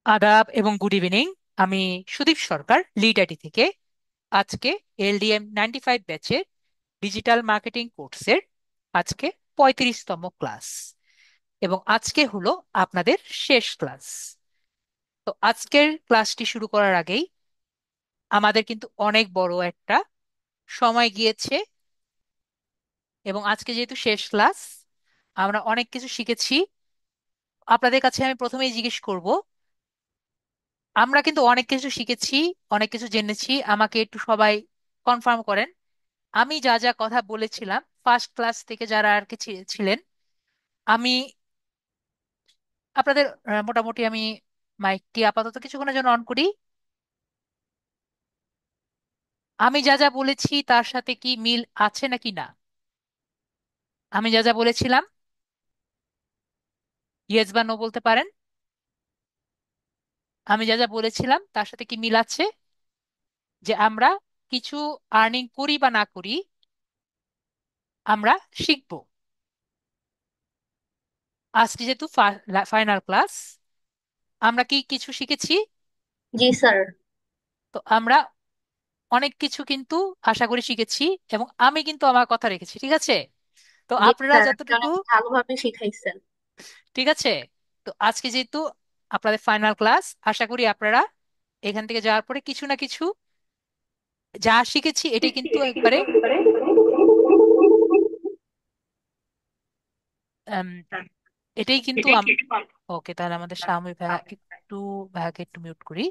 আদাব এবং good evening. আমি সুদীপ সরকার, লিড আইটি থেকে। আজকে LDM 95 ব্যাচের ডিজিটাল মার্কেটিং কোর্সের আজকে 35তম ক্লাস, এবং আজকে হলো আপনাদের শেষ ক্লাস। তো আজকের ক্লাসটি শুরু করার আগেই আমাদের কিন্তু অনেক বড় একটা সময় গিয়েছে, এবং আজকে যেহেতু শেষ ক্লাস, আমরা অনেক কিছু শিখেছি। আপনাদের কাছে আমি প্রথমেই জিজ্ঞেস করব, আমরা কিন্তু অনেক কিছু শিখেছি, অনেক কিছু জেনেছি। আমাকে একটু সবাই কনফার্ম করেন, আমি যা যা কথা বলেছিলাম ফার্স্ট ক্লাস থেকে যারা আর কি ছিলেন, আমি আপনাদের মোটামুটি আমি মাইকটি আপাতত কিছুক্ষণের জন্য অন করি। আমি যা যা বলেছি তার সাথে কি মিল আছে নাকি না? আমি যা যা বলেছিলাম ইয়েস বা নো বলতে পারেন। আমি যা যা বলেছিলাম তার সাথে কি মিল আছে? যে আমরা কিছু আর্নিং করি বা না করি, আমরা শিখবো। আজকে যেহেতু ফাইনাল ক্লাস, আমরা কি কিছু শিখেছি? জি স্যার। তো আমরা অনেক কিছু কিন্তু আশা করি শিখেছি, এবং আমি কিন্তু আমার কথা রেখেছি, ঠিক আছে? তো জি আপনারা স্যার, আপনি যতটুকু, অনেক ভালোভাবে শিখাইছেন। ঠিক আছে। তো আজকে যেহেতু আপনাদের ফাইনাল ক্লাস, আশা করি আপনারা এখান থেকে যাওয়ার পরে কিছু না কিছু যা শিখেছি এটাই কিন্তু একবারে আম, এটাই কিন্তু ওকে, তাহলে আমাদের স্বামী ভাইয়া একটু, ভাইয়াকে একটু মিউট করি।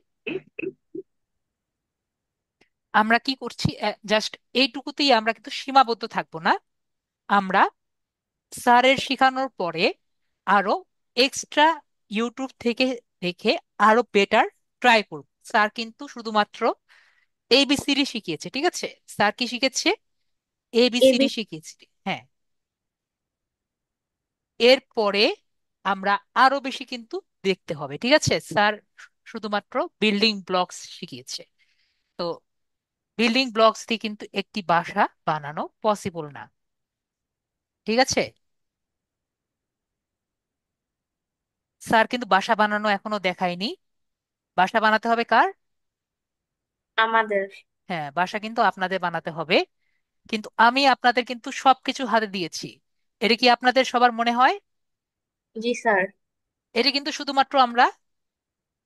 আমরা কি করছি, জাস্ট এইটুকুতেই আমরা কিন্তু সীমাবদ্ধ থাকবো না। আমরা স্যারের শেখানোর পরে আরো এক্সট্রা ইউটিউব থেকে দেখে আরো বেটার ট্রাই করব। স্যার কিন্তু শুধুমাত্র এবিসিডি শিখিয়েছে, ঠিক আছে? স্যার কি শিখেছে? ABCD ABC. শিখিয়েছে, হ্যাঁ। এরপরে আমরা আরো বেশি কিন্তু দেখতে হবে, ঠিক আছে? স্যার শুধুমাত্র বিল্ডিং ব্লকস শিখিয়েছে। তো বিল্ডিং ব্লকস দিয়ে কিন্তু একটি বাসা বানানো পসিবল না, ঠিক আছে? স্যার কিন্তু বাসা বানানো এখনো দেখায়নি। বাসা বানাতে হবে কার? আমাদের। হ্যাঁ, বাসা কিন্তু আপনাদের বানাতে হবে। কিন্তু আমি আপনাদের কিন্তু সবকিছু হাতে দিয়েছি। এটা কি আপনাদের সবার মনে হয়? জি স্যার। এটা কিন্তু শুধুমাত্র আমরা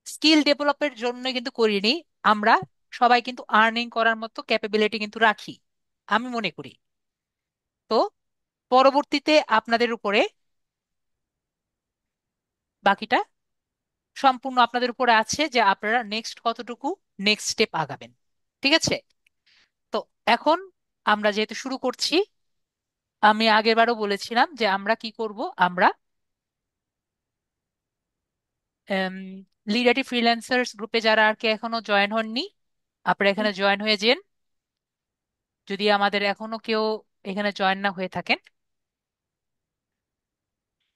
স্কিল ডেভেলপের জন্য কিন্তু করিনি। আমরা সবাই কিন্তু আর্নিং করার মতো ক্যাপাবিলিটি কিন্তু রাখি, আমি মনে করি। তো পরবর্তীতে আপনাদের উপরে বাকিটা সম্পূর্ণ আপনাদের উপরে আছে, যে আপনারা নেক্সট কতটুকু নেক্সট স্টেপ আগাবেন, ঠিক আছে? তো এখন আমরা যেহেতু শুরু করছি, আমি আগেরবারও বলেছিলাম যে আমরা কি করব। আমরা লিডারটি ফ্রিল্যান্সার্স গ্রুপে যারা আর কি এখনো জয়েন হননি, আপনারা এখানে জয়েন হয়ে যান। যদি আমাদের এখনো কেউ এখানে জয়েন না হয়ে থাকেন,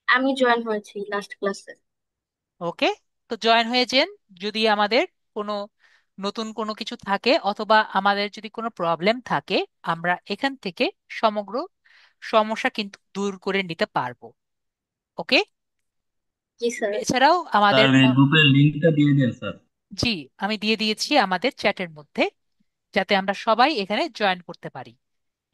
আমি জয়েন হয়েছি লাস্ট ক্লাসে। ওকে, তো জয়েন হয়ে যান। যদি আমাদের কোনো নতুন কোনো কিছু থাকে অথবা আমাদের যদি কোনো প্রবলেম থাকে, আমরা এখান থেকে সমগ্র সমস্যা কিন্তু দূর করে নিতে পারবো, ওকে? জি স্যার। এছাড়াও আমাদের স্যার এই গ্রুপের লিংকটা দিয়ে দেন স্যার। জি, আমি দিয়ে দিয়েছি আমাদের চ্যাটের মধ্যে, যাতে আমরা সবাই এখানে জয়েন করতে পারি।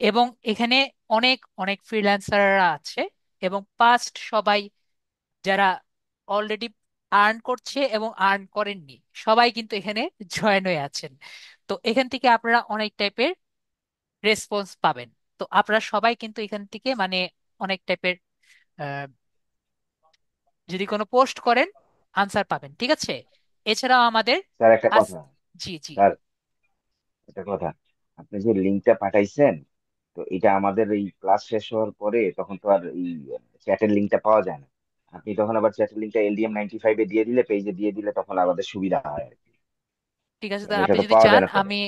এবং এখানে অনেক অনেক ফ্রিল্যান্সাররা আছে, এবং পাস্ট সবাই যারা অলরেডি আর্ন করছে এবং আর্ন করেননি, সবাই কিন্তু এখানে জয়েন হয়ে আছেন। তো এখান থেকে আপনারা অনেক টাইপের রেসপন্স পাবেন। তো আপনারা সবাই কিন্তু এখান থেকে মানে অনেক টাইপের, যদি কোনো পোস্ট করেন আনসার পাবেন, ঠিক আছে? এছাড়াও আমাদের স্যার একটা আজ, কথা। জি জি, স্যার একটা কথা, আপনি যে লিঙ্কটা পাঠাইছেন, তো এটা আমাদের এই ক্লাস শেষ হওয়ার পরে তখন তো আর এই চ্যাটের লিঙ্কটা পাওয়া যায় না। আপনি তখন আবার চ্যাটের লিঙ্কটা LDM 95-এ দিয়ে দিলে, পেজে দিয়ে দিলে তখন আমাদের সুবিধা হয় আর কি। ঠিক আছে। কারণ তাহলে এটা আপনি তো যদি পাওয়া চান, যায় না পরে। আমি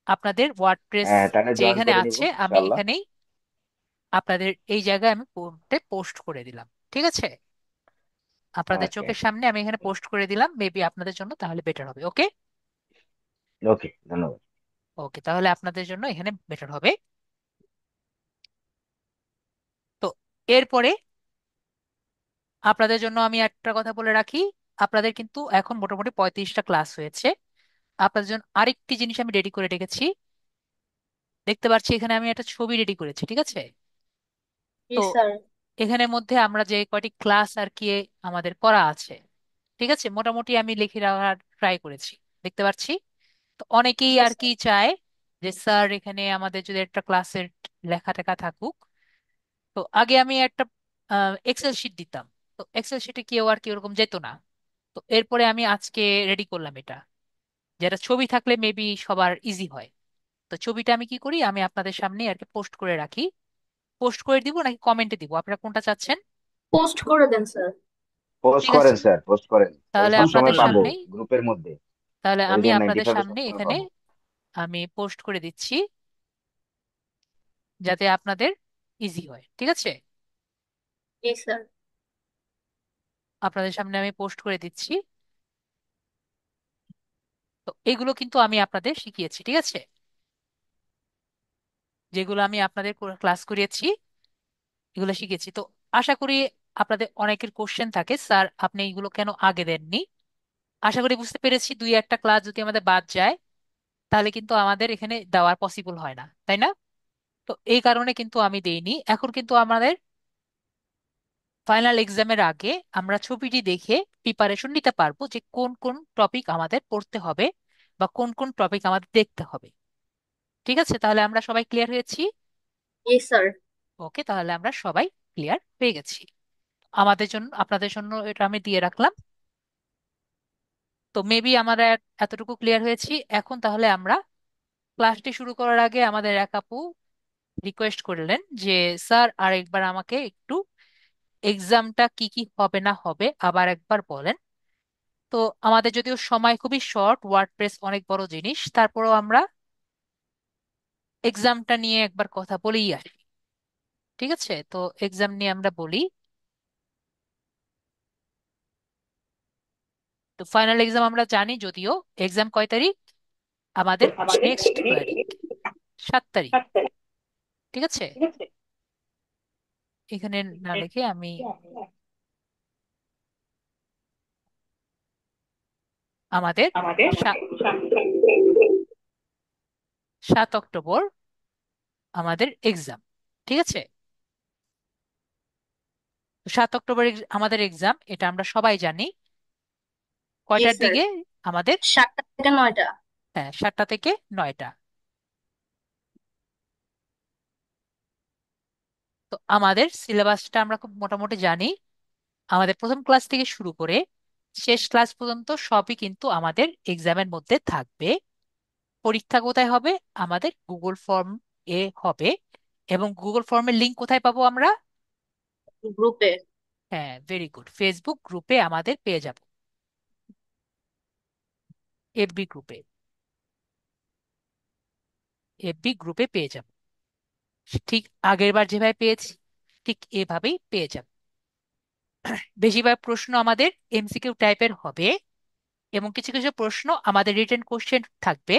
আপনাদের ওয়ার্ডপ্রেস হ্যাঁ, তাহলে যে জয়েন এখানে করে নিব আছে, আমি ইনশাল্লাহ। এখানেই আপনাদের এই জায়গায় আমি পোস্ট করে দিলাম, ঠিক আছে? আপনাদের ওকে। চোখের সামনে আমি এখানে পোস্ট করে দিলাম, মেবি আপনাদের জন্য তাহলে বেটার হবে, ওকে? ওকে, ধন্যবাদ। ওকে, তাহলে আপনাদের জন্য এখানে বেটার হবে। তো এরপরে আপনাদের জন্য আমি একটা কথা বলে রাখি, আপনাদের কিন্তু এখন মোটামুটি 35টা ক্লাস হয়েছে। আপনাদের জন্য আরেকটি জিনিস আমি রেডি করে রেখেছি। দেখতে পাচ্ছি এখানে আমি একটা ছবি রেডি করেছি, ঠিক আছে? জি তো স্যার। এখানের মধ্যে আমরা যে কয়টি ক্লাস আর কি আমাদের করা আছে, ঠিক আছে, মোটামুটি আমি লিখে রাখার ট্রাই করেছি। দেখতে পাচ্ছি তো অনেকেই জি আর কি স্যার। চায় যে স্যার এখানে আমাদের যদি একটা ক্লাসের লেখা টেখা থাকুক। তো আগে আমি একটা এক্সেল শিট দিতাম, তো এক্সেল শিটে কেউ আর কি ওরকম যেত না। তো এরপরে আমি আজকে রেডি করলাম এটা, যেটা ছবি থাকলে মেবি সবার ইজি হয়। তো ছবিটা আমি কি করি, আমি আপনাদের সামনে আর কি পোস্ট করে রাখি। পোস্ট করে দিব নাকি কমেন্টে দিব, আপনারা কোনটা চাচ্ছেন? পোস্ট করে দেন স্যার। পোস্ট ঠিক আছে, করেন স্যার, পোস্ট করেন। তাহলে তাহলে সব আপনাদের সময় পাবো সামনেই, গ্রুপের মধ্যে। তাহলে আমি এলডিএম নাইনটি আপনাদের ফাইভে সামনে সবসময় এখানে পাবো। আমি পোস্ট করে দিচ্ছি, যাতে আপনাদের ইজি হয়, ঠিক আছে? জি স্যার। আপনাদের সামনে আমি পোস্ট করে দিচ্ছি। তো এগুলো কিন্তু আমি আপনাদের শিখিয়েছি, ঠিক আছে? যেগুলো আমি আপনাদের ক্লাস করিয়েছি এগুলো শিখেছি। তো আশা করি আপনাদের অনেকের কোশ্চেন থাকে, স্যার আপনি এগুলো কেন আগে দেননি। আশা করি বুঝতে পেরেছি, দুই একটা ক্লাস যদি আমাদের বাদ যায় তাহলে কিন্তু আমাদের এখানে দেওয়ার পসিবল হয় না, তাই না? তো এই কারণে কিন্তু আমি দেইনি। এখন কিন্তু আমাদের ফাইনাল এক্সামের আগে আমরা ছবিটি দেখে প্রিপারেশন নিতে পারবো যে কোন কোন টপিক আমাদের পড়তে হবে বা কোন কোন টপিক আমাদের দেখতে হবে। ঠিক আছে, তাহলে আমরা সবাই ক্লিয়ার হয়েছি? জি স্যার। ওকে, তাহলে আমরা সবাই ক্লিয়ার হয়ে গেছি। আমাদের জন্য আপনাদের জন্য এটা আমি দিয়ে রাখলাম। তো মেবি আমরা এতটুকু ক্লিয়ার হয়েছি। এখন তাহলে আমরা ক্লাসটি শুরু করার আগে আমাদের এক আপু রিকোয়েস্ট করলেন যে স্যার আরেকবার আমাকে একটু এক্সামটা কি কি হবে না হবে আবার একবার বলেন। তো আমাদের যদিও সময় খুবই শর্ট, ওয়ার্ডপ্রেস অনেক বড় জিনিস, তারপরেও আমরা এক্সামটা নিয়ে একবার কথা বলেই আসি। ঠিক আছে, তো এক্সাম নিয়ে আমরা বলি। তো ফাইনাল এক্সাম আমরা জানি, যদিও এক্সাম কয় তারিখ আমাদের? নেক্সট তারিখ 7 তারিখ। ঠিক আছে, এখানে না লিখে আমি আমাদের 7 অক্টোবর আমাদের এক্সাম। ঠিক আছে, 7 অক্টোবর আমাদের এক্সাম, এটা আমরা সবাই জানি। জি কয়টার স্যার। দিকে আমাদের? 7টা থেকে 9টা। হ্যাঁ, 7টা থেকে 9টা। তো আমাদের সিলেবাসটা আমরা খুব মোটামুটি জানি। আমাদের প্রথম ক্লাস থেকে শুরু করে শেষ ক্লাস পর্যন্ত সবই কিন্তু আমাদের এক্সামের মধ্যে থাকবে। পরীক্ষা কোথায় হবে? আমাদের গুগল ফর্ম এ হবে। এবং গুগল ফর্মের লিংক কোথায় পাবো আমরা? গ্রুপে। হ্যাঁ, ভেরি গুড, ফেসবুক গ্রুপে আমাদের পেয়ে যাব, এফবি গ্রুপে, এফবি গ্রুপে পেয়ে যাব। ঠিক আগের বার যেভাবে পেয়েছি ঠিক এভাবেই পেয়ে যাব। বেশিরভাগ প্রশ্ন আমাদের এমসিকিউ টাইপের হবে এবং কিছু কিছু প্রশ্ন আমাদের রিটেন কোশ্চেন থাকবে,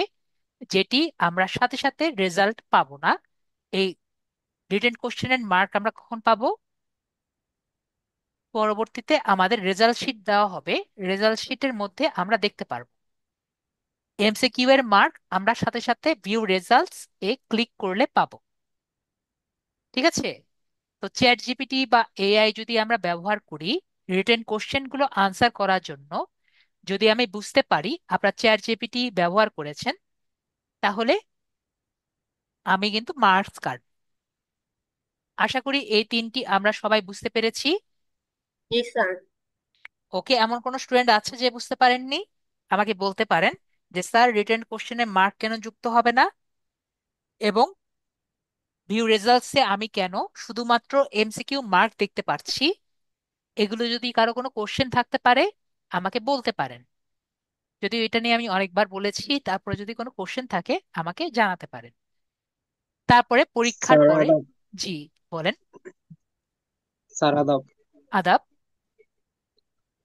যেটি আমরা সাথে সাথে রেজাল্ট পাবো না। এই রিটেন কোশ্চেনের মার্ক আমরা কখন পাবো? পরবর্তীতে আমাদের রেজাল্ট শিট দেওয়া হবে, রেজাল্ট শিটের মধ্যে আমরা দেখতে পারবো। এমসিকিউ এর মার্ক আমরা সাথে সাথে ভিউ রেজাল্টস এ ক্লিক করলে পাবো। ঠিক আছে, তো চ্যাট জিপিটি বা এআই যদি আমরা ব্যবহার করি রিটেন কোশ্চেন গুলো আনসার করার জন্য, যদি আমি বুঝতে পারি আপনারা চ্যাট জিপিটি ব্যবহার করেছেন, তাহলে আমি কিন্তু মার্কস কার্ড। আশা করি এই তিনটি আমরা সবাই বুঝতে পেরেছি। জি স্যার। ওকে, এমন কোনো স্টুডেন্ট আছে যে বুঝতে পারেননি? আমাকে বলতে পারেন যে স্যার রিটেন কোশ্চেনে মার্ক কেন যুক্ত হবে না, এবং ভিউ রেজাল্টসে আমি কেন শুধুমাত্র এমসিকিউ মার্ক দেখতে পাচ্ছি। এগুলো যদি কারো কোনো কোশ্চেন থাকতে পারে আমাকে বলতে পারেন। যদিও এটা নিয়ে আমি অনেকবার বলেছি, তারপরে যদি কোনো কোশ্চেন থাকে আমাকে জানাতে পারেন। তারপরে পরীক্ষার স্যার পরে। আদাব। জি, বলেন। স্যার আদাব। আদাব।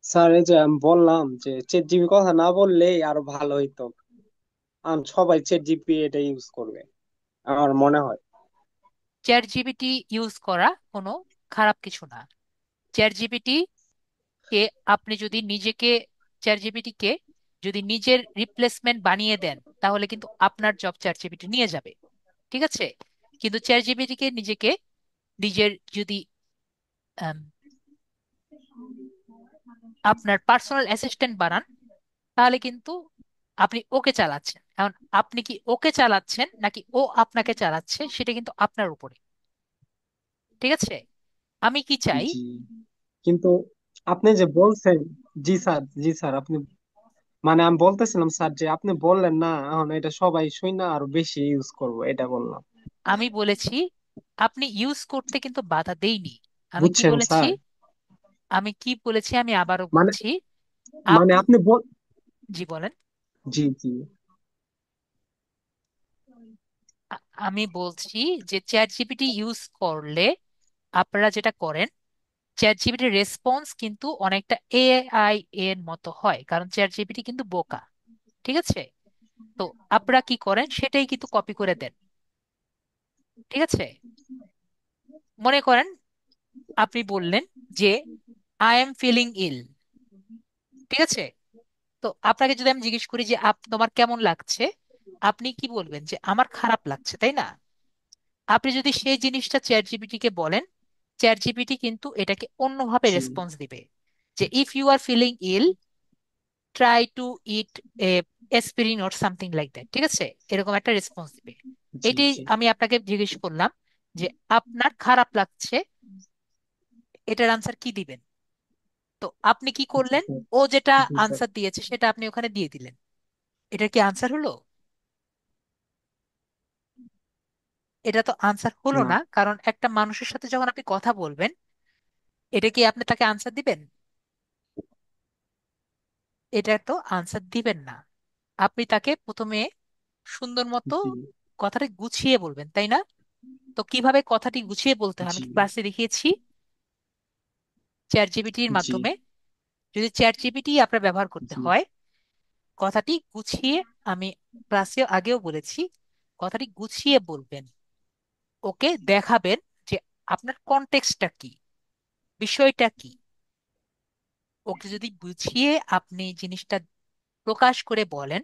স্যার এই যে আমি বললাম যে চ্যাট জিপি কথা না বললেই আরো ভালো হইতো। সবাই চ্যাট জিপি এটা ইউজ করবে আমার মনে হয়। চ্যাট জিপিটি ইউজ করা কোনো খারাপ কিছু না। চ্যাট জিপিটি কে আপনি যদি নিজেকে চ্যাট জিপিটিকে যদি নিজের রিপ্লেসমেন্ট বানিয়ে দেন তাহলে কিন্তু আপনার জব চ্যাট জিপিটি নিয়ে যাবে। ঠিক আছে? কিন্তু চ্যাট জিপিটিকে নিজেকে নিজের যদি আম, আপনার পার্সোনাল অ্যাসিস্ট্যান্ট বানান তাহলে কিন্তু আপনি ওকে চালাচ্ছেন। এখন আপনি কি ওকে চালাচ্ছেন নাকি ও আপনাকে চালাচ্ছে সেটা কিন্তু আপনার উপরে। ঠিক আছে? আমি কি চাই? জি, কিন্তু আপনি যে বলছেন, জি স্যার, জি স্যার, আপনি মানে আমি বলতেছিলাম স্যার যে আপনি বললেন না এখন এটা সবাই শুই না আরো বেশি ইউজ করবো, এটা বললাম। আমি বলেছি আপনি ইউজ করতে কিন্তু বাধা দেইনি। আমি কি বুঝছেন বলেছি? স্যার? আমি আবারও মানে বলছি মানে আপনি আপনি জি বলেন। জি জি আমি বলছি যে চ্যাট জিপিটি ইউজ করলে আপনারা যেটা করেন, চ্যাট জিপিটির রেসপন্স কিন্তু অনেকটা এআই এর মতো হয়, কারণ চ্যাট জিপিটি কিন্তু বোকা। ঠিক আছে? তো আপনারা কি করেন সেটাই কিন্তু কপি করে দেন। ঠিক আছে? মনে করেন আপনি বললেন যে আই এম ফিলিং ইল। ঠিক আছে? তো আপনাকে যদি আমি জিজ্ঞেস করি যে তোমার কেমন লাগছে, আপনি কি বলবেন যে আমার খারাপ লাগছে, তাই না? আপনি যদি সেই জিনিসটা চ্যাট জিপিটি কে বলেন, চ্যাট জিপিটি কিন্তু এটাকে অন্যভাবে জি রেসপন্স দিবে যে if you are feeling ill try to eat a aspirin or something like that. ঠিক আছে? এরকম একটা রেসপন্স দিবে। জি এটি জি আমি আপনাকে জিজ্ঞেস করলাম যে আপনার খারাপ লাগছে, এটার আনসার কি দিবেন? তো আপনি কি জি করলেন? স্যার, ও যেটা জি স্যার। আনসার দিয়েছে সেটা আপনি ওখানে দিয়ে দিলেন। এটা কি আনসার হলো? এটা তো আনসার হলো না, না, কারণ একটা মানুষের সাথে যখন আপনি কথা বলবেন এটা কি আপনি তাকে আনসার দিবেন? এটা তো আনসার দিবেন না। আপনি তাকে প্রথমে সুন্দর মতো জি কথাটা গুছিয়ে বলবেন, তাই না? তো কিভাবে কথাটি গুছিয়ে বলতে হয় আমি জি কি ক্লাসে দেখিয়েছি চ্যাট জিপিটির জি মাধ্যমে। যদি চ্যাট জিপিটি আপনার ব্যবহার করতে জি হয়, কথাটি গুছিয়ে, আমি ক্লাসে আগেও বলেছি, কথাটি গুছিয়ে বলবেন। ওকে দেখাবেন যে আপনার কনটেক্সটটা কি, বিষয়টা কি। ওকে যদি বুঝিয়ে আপনি জিনিসটা প্রকাশ করে বলেন,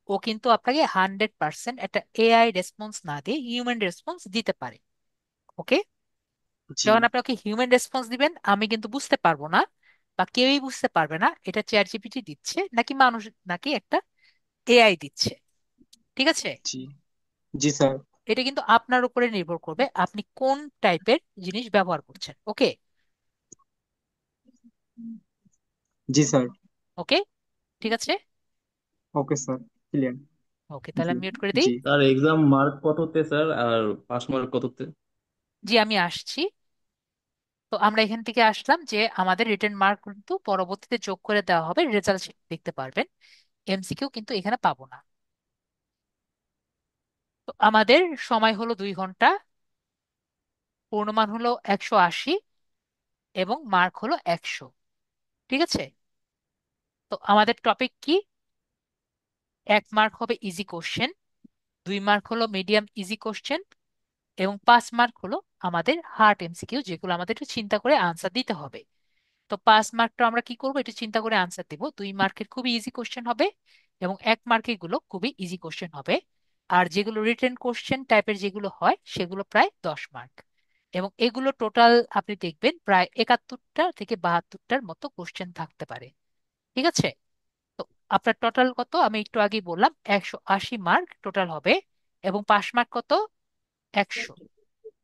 ও কিন্তু আপনাকে 100% একটা এআই রেসপন্স না দিয়ে হিউম্যান রেসপন্স দিতে পারে। ওকে? জি যখন আপনি ওকে হিউম্যান রেসপন্স দিবেন আমি কিন্তু বুঝতে পারবো না বা কেউই বুঝতে পারবে না এটা চ্যাট জিপিটি দিচ্ছে নাকি মানুষ, নাকি একটা এআই দিচ্ছে। ঠিক আছে? জি জি স্যার। এটা কিন্তু আপনার উপরে নির্ভর করবে আপনি কোন টাইপের জিনিস ব্যবহার করছেন। ওকে? জি স্যার। ওকে, ঠিক আছে। Okay sir, clear. ওকে, তাহলে জি আমি মিউট করে দিই। জি স্যার এক্সাম মার্ক কততে স্যার, আর পাস মার্ক কততে? জি আমি আসছি। তো আমরা এখান থেকে আসলাম যে আমাদের রিটেন মার্ক কিন্তু পরবর্তীতে যোগ করে দেওয়া হবে, রেজাল্ট দেখতে পারবেন। এমসিকিউ কিন্তু এখানে পাবো না। তো আমাদের সময় হলো 2 ঘন্টা, পূর্ণমান হলো 180 এবং মার্ক হলো 100। ঠিক আছে? তো আমাদের টপিক কি? 1 মার্ক হবে ইজি কোশ্চেন, 2 মার্ক হলো মিডিয়াম ইজি কোশ্চেন, এবং 5 মার্ক হলো আমাদের হার্ড এমসিকিউ, যেগুলো আমাদের একটু চিন্তা করে আনসার দিতে হবে। তো 5 মার্কটা আমরা কি করবো, একটু চিন্তা করে আনসার দিব। 2 মার্কের খুবই ইজি কোশ্চেন হবে এবং 1 মার্কের গুলো খুবই ইজি কোশ্চেন হবে। আর যেগুলো রিটেন কোশ্চেন টাইপের যেগুলো হয় সেগুলো প্রায় 10 মার্ক। এবং এগুলো টোটাল আপনি দেখবেন প্রায় 71টা থেকে 72টার মতো কোশ্চেন থাকতে পারে। ঠিক আছে? তো আপনার টোটাল কত আমি একটু আগেই বললাম, 180 মার্ক টোটাল হবে। এবং 5 মার্ক কত? 100।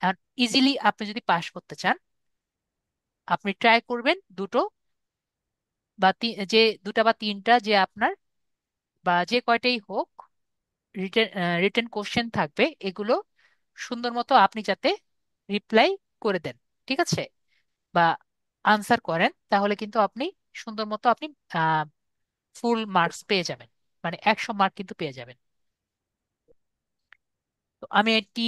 আর ইজিলি আপনি যদি পাশ করতে চান আপনি ট্রাই করবেন দুটো বা যে দুটা বা তিনটা যে আপনার বা যে কয়টাই হোক রিটেন রিটেন কোশ্চেন থাকবে, এগুলো সুন্দর মতো আপনি যাতে রিপ্লাই করে দেন। ঠিক আছে? বা আনসার করেন, তাহলে কিন্তু আপনি সুন্দর মতো আপনি ফুল মার্কস পেয়ে যাবেন, মানে 100 মার্ক কিন্তু পেয়ে যাবেন। তো আমি একটি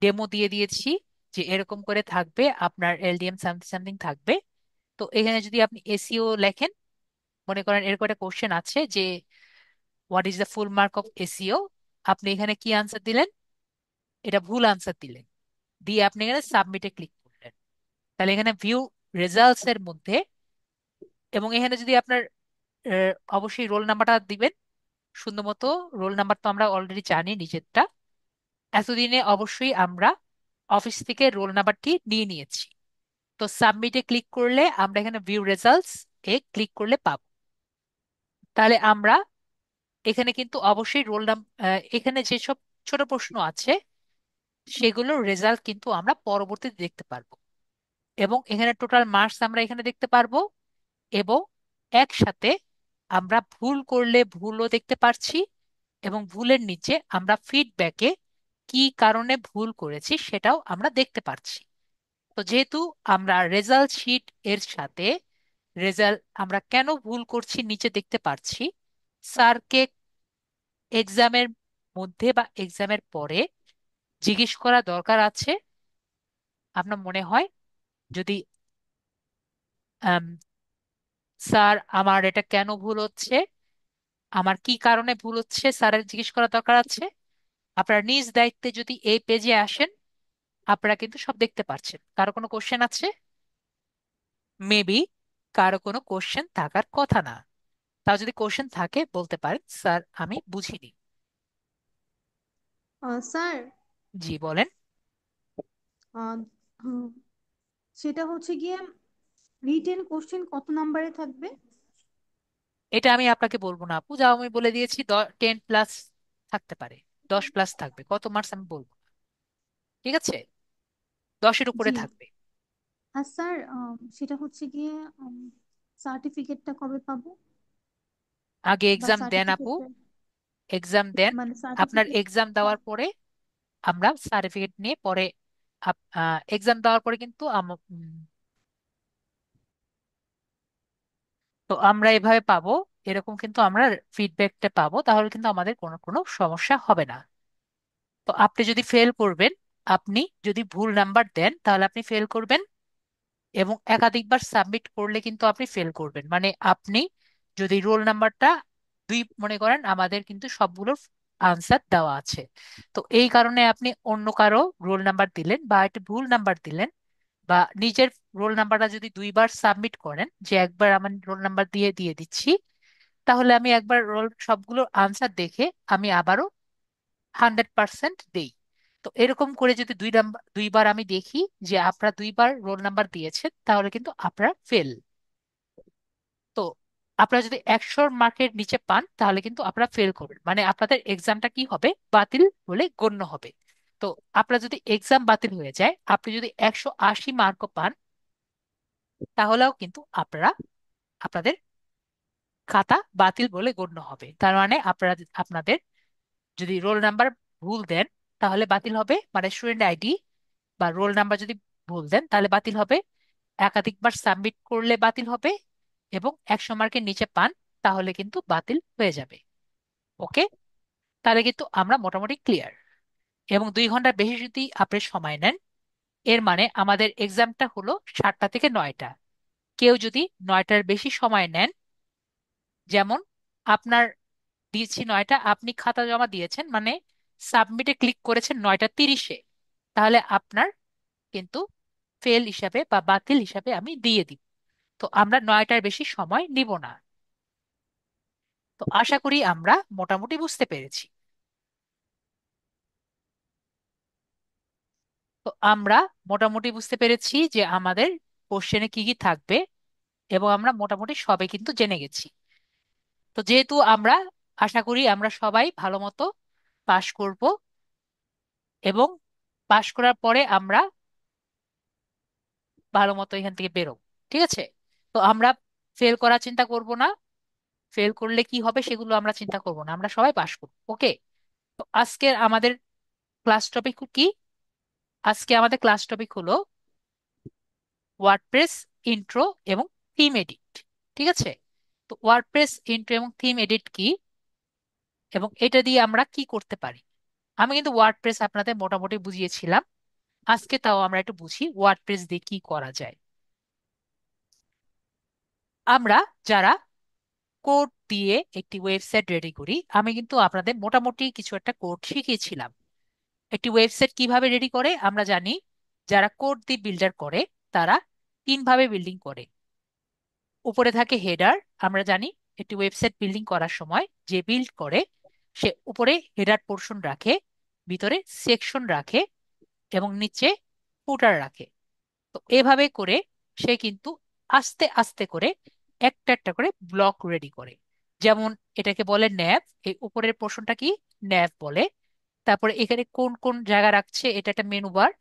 ডেমো দিয়ে দিয়েছি যে এরকম করে থাকবে, আপনার এলডিএম সামথিং সামথিং থাকবে। তো এখানে যদি আপনি এসইও লেখেন, মনে করেন এরকম একটা কোশ্চেন আছে যে what is the full mark of SEO, আপনি এখানে কি আনসার দিলেন? এটা ভুল আনসার দিলেন, দিয়ে আপনি এখানে সাবমিটে ক্লিক করলেন। তাহলে এখানে ভিউ রেজাল্টস এর মধ্যে এবং এখানে যদি আপনার অবশ্যই রোল নাম্বারটা দিবেন সুন্দর মতো। রোল নাম্বার তো আমরা অলরেডি জানি নিজেরটা। এতদিনে অবশ্যই আমরা অফিস থেকে রোল নাম্বারটি নিয়ে নিয়েছি। তো সাবমিটে ক্লিক করলে আমরা এখানে ভিউ রেজাল্টস এ ক্লিক করলে পাবো। তাহলে আমরা এখানে কিন্তু অবশ্যই রোল নাম্বার, এখানে যেসব ছোট প্রশ্ন আছে সেগুলোর রেজাল্ট কিন্তু আমরা পরবর্তীতে দেখতে পারবো। এবং এখানে টোটাল মার্কস আমরা এখানে দেখতে পারবো। এবং একসাথে আমরা ভুল করলে ভুলও দেখতে পারছি, এবং ভুলের নিচে আমরা ফিডব্যাকে কি কারণে ভুল করেছি সেটাও আমরা দেখতে পারছি। তো যেহেতু আমরা রেজাল্ট শিট এর সাথে রেজাল্ট আমরা কেন ভুল করছি নিচে দেখতে পারছি, স্যারকে এক্সামের মধ্যে বা এক্সামের পরে জিজ্ঞেস করা দরকার আছে। আপনার মনে হয় যদি আম, স্যার আমার এটা কেন ভুল হচ্ছে, আমার কি কারণে ভুল হচ্ছে স্যারের জিজ্ঞেস করা দরকার আছে। আপনারা নিজ দায়িত্বে যদি এই পেজে আসেন আপনারা কিন্তু সব দেখতে পাচ্ছেন। কারো কোনো কোশ্চেন আছে? মেবি কারো কোনো কোশ্চেন থাকার কথা না। তাও যদি কোশ্চেন থাকে বলতে পারেন, স্যার আমি বুঝিনি। স্যার, জি বলেন। আহ, হুম, সেটা হচ্ছে গিয়ে রিটেন কোশ্চেন কত নাম্বারে থাকবে? এটা আমি আপনাকে বলবো না আপু, যা আমি বলে দিয়েছি 10+ থাকতে পারে, 10+ থাকবে, কত মার্কস আমি বলবো না। ঠিক আছে, 10-এর উপরে জি। থাকবে। আর স্যার, সেটা হচ্ছে গিয়ে সার্টিফিকেটটা কবে পাবো? আগে বা এক্সাম দেন আপু, সার্টিফিকেট, এক্সাম দেন। মানে আপনার সার্টিফিকেট। এক্সাম দেওয়ার পরে আমরা সার্টিফিকেট নিয়ে পরে এক্সাম দেওয়ার পরে কিন্তু তো আমরা এভাবে পাবো, এরকম কিন্তু আমরা ফিডব্যাকটা পাবো, তাহলে কিন্তু আমাদের কোনো কোনো সমস্যা হবে না। তো আপনি যদি ফেল করবেন, আপনি যদি ভুল নাম্বার দেন তাহলে আপনি ফেল করবেন, এবং একাধিকবার সাবমিট করলে কিন্তু আপনি ফেল করবেন। মানে আপনি যদি রোল নাম্বারটা মনে করেন, আমাদের কিন্তু সবগুলোর আনসার দেওয়া আছে, তো এই কারণে আপনি অন্য কারো রোল নাম্বার দিলেন বা একটা ভুল নাম্বার দিলেন, বা নিজের রোল নাম্বারটা যদি 2বার সাবমিট করেন, যে একবার আমার রোল নাম্বার দিয়ে দিয়ে দিচ্ছি, তাহলে আমি একবার রোল সবগুলোর আনসার দেখে আমি আবারও 100% দেই। তো এরকম করে যদি 2বার আমি দেখি যে আপনারা 2বার রোল নাম্বার দিয়েছেন, তাহলে কিন্তু আপনারা ফেল। তো আপনারা যদি 100 মার্কের নিচে পান তাহলে কিন্তু আপনারা ফেল করবেন, মানে আপনাদের এক্সামটা কি হবে, বাতিল বলে গণ্য হবে। তো আপনার যদি এক্সাম বাতিল হয়ে যায়, আপনি যদি 180 মার্কও পান, তাহলেও কিন্তু আপনারা আপনাদের খাতা বাতিল বলে গণ্য হবে। তার মানে আপনারা আপনাদের যদি রোল নাম্বার ভুল দেন তাহলে বাতিল হবে, মানে স্টুডেন্ট আইডি বা রোল নাম্বার যদি ভুল দেন তাহলে বাতিল হবে, একাধিকবার সাবমিট করলে বাতিল হবে, এবং 100 মার্কের নিচে পান তাহলে কিন্তু বাতিল হয়ে যাবে। ওকে, তাহলে কিন্তু আমরা মোটামুটি ক্লিয়ার। এবং 2 ঘন্টার বেশি যদি আপনি সময় নেন, এর মানে আমাদের এক্সামটা হলো 7টা থেকে 9টা। কেউ যদি 9টার বেশি সময় নেন, যেমন আপনার দিয়েছি 9টা, আপনি খাতা জমা দিয়েছেন মানে সাবমিটে ক্লিক করেছেন 9টা 30-এ, তাহলে আপনার কিন্তু ফেল হিসাবে বা বাতিল হিসাবে আমি দিয়ে দিব। তো আমরা 9টার বেশি সময় নিব না। তো আশা করি আমরা মোটামুটি বুঝতে পেরেছি। তো আমরা মোটামুটি বুঝতে পেরেছি যে আমাদের কোশ্চেনে কি কি থাকবে, এবং আমরা মোটামুটি সবে কিন্তু জেনে গেছি। তো যেহেতু আমরা আশা করি আমরা সবাই ভালো মতো পাশ করব, এবং পাশ করার পরে আমরা ভালো মতো এখান থেকে বেরোবো। ঠিক আছে, তো আমরা ফেল করার চিন্তা করব না, ফেল করলে কি হবে সেগুলো আমরা চিন্তা করব না, আমরা সবাই পাশ করবো। ওকে, তো আজকের আমাদের ক্লাস টপিক কি? আজকে আমাদের ক্লাস টপিক হলো ওয়ার্ডপ্রেস ইন্ট্রো এবং থিম এডিট। ঠিক আছে, তো ওয়ার্ডপ্রেস ইন্ট্রো এবং থিম এডিট কি, এবং এটা দিয়ে আমরা কি করতে পারি। আমি কিন্তু ওয়ার্ডপ্রেস আপনাদের মোটামুটি বুঝিয়েছিলাম, আজকে তাও আমরা একটু বুঝি ওয়ার্ডপ্রেস দিয়ে কি করা যায়। আমরা যারা কোড দিয়ে একটি ওয়েবসাইট রেডি করি, আমি কিন্তু আপনাদের মোটামুটি কিছু একটা কোড শিখিয়েছিলাম। একটি ওয়েবসাইট কিভাবে রেডি করে আমরা জানি। যারা কোড দিয়ে বিল্ডার করে তারা 3ভাবে বিল্ডিং করে। উপরে থাকে হেডার। আমরা জানি একটি ওয়েবসাইট বিল্ডিং করার সময় যে বিল্ড করে সে উপরে হেডার পোর্শন রাখে, ভিতরে সেকশন রাখে এবং নিচে ফুটার রাখে। তো এভাবে করে সে কিন্তু আস্তে আস্তে করে একটা একটা করে ব্লক রেডি করে। যেমন এটাকে বলে ন্যাভ, এই উপরের পোর্শনটা কি ন্যাভ বলে। তারপরে এখানে কোন কোন জায়গা রাখছে এটা একটা মেনু বার।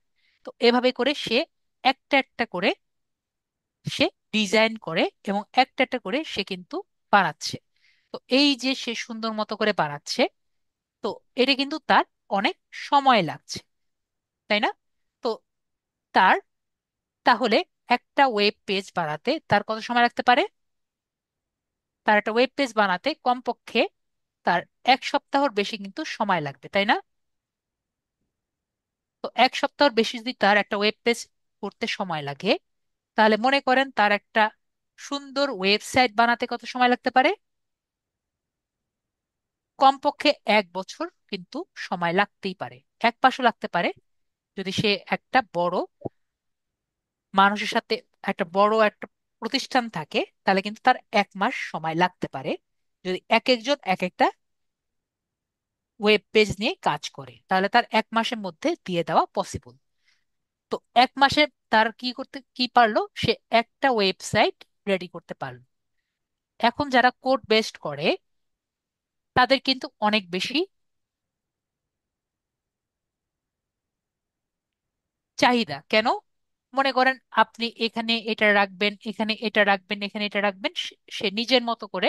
তো এভাবে করে সে একটা একটা করে সে ডিজাইন করে এবং একটা একটা করে সে কিন্তু বানাচ্ছে। তো এই যে সে সুন্দর মতো করে বানাচ্ছে, তো এটা কিন্তু তার অনেক সময় লাগছে, তাই না? তো তার তাহলে একটা ওয়েব পেজ বানাতে তার কত সময় লাগতে পারে? তার একটা ওয়েব পেজ বানাতে কমপক্ষে তার 1 সপ্তাহর বেশি কিন্তু সময় লাগবে, তাই না? তো 1 সপ্তাহর বেশি যদি তার একটা ওয়েব পেজ করতে সময় লাগে, তাহলে মনে করেন তার একটা সুন্দর ওয়েবসাইট বানাতে কত সময় লাগতে পারে? কমপক্ষে 1 বছর কিন্তু সময় লাগতেই পারে, 1 মাসও লাগতে পারে। যদি সে একটা বড় মানুষের সাথে একটা বড় একটা প্রতিষ্ঠান থাকে, তাহলে কিন্তু তার 1 মাস সময় লাগতে পারে। যদি এক একজন এক একটা ওয়েব পেজ নিয়ে কাজ করে, তাহলে তার 1 মাসের মধ্যে দিয়ে দেওয়া পসিবল। তো 1 মাসে তার কি পারলো, সে একটা ওয়েবসাইট রেডি করতে পারলো। এখন যারা কোড বেসড করে তাদের কিন্তু অনেক বেশি চাহিদা। কেন? মনে করেন আপনি এখানে এটা রাখবেন, এখানে এটা রাখবেন, এখানে এটা রাখবেন, সে নিজের মতো করে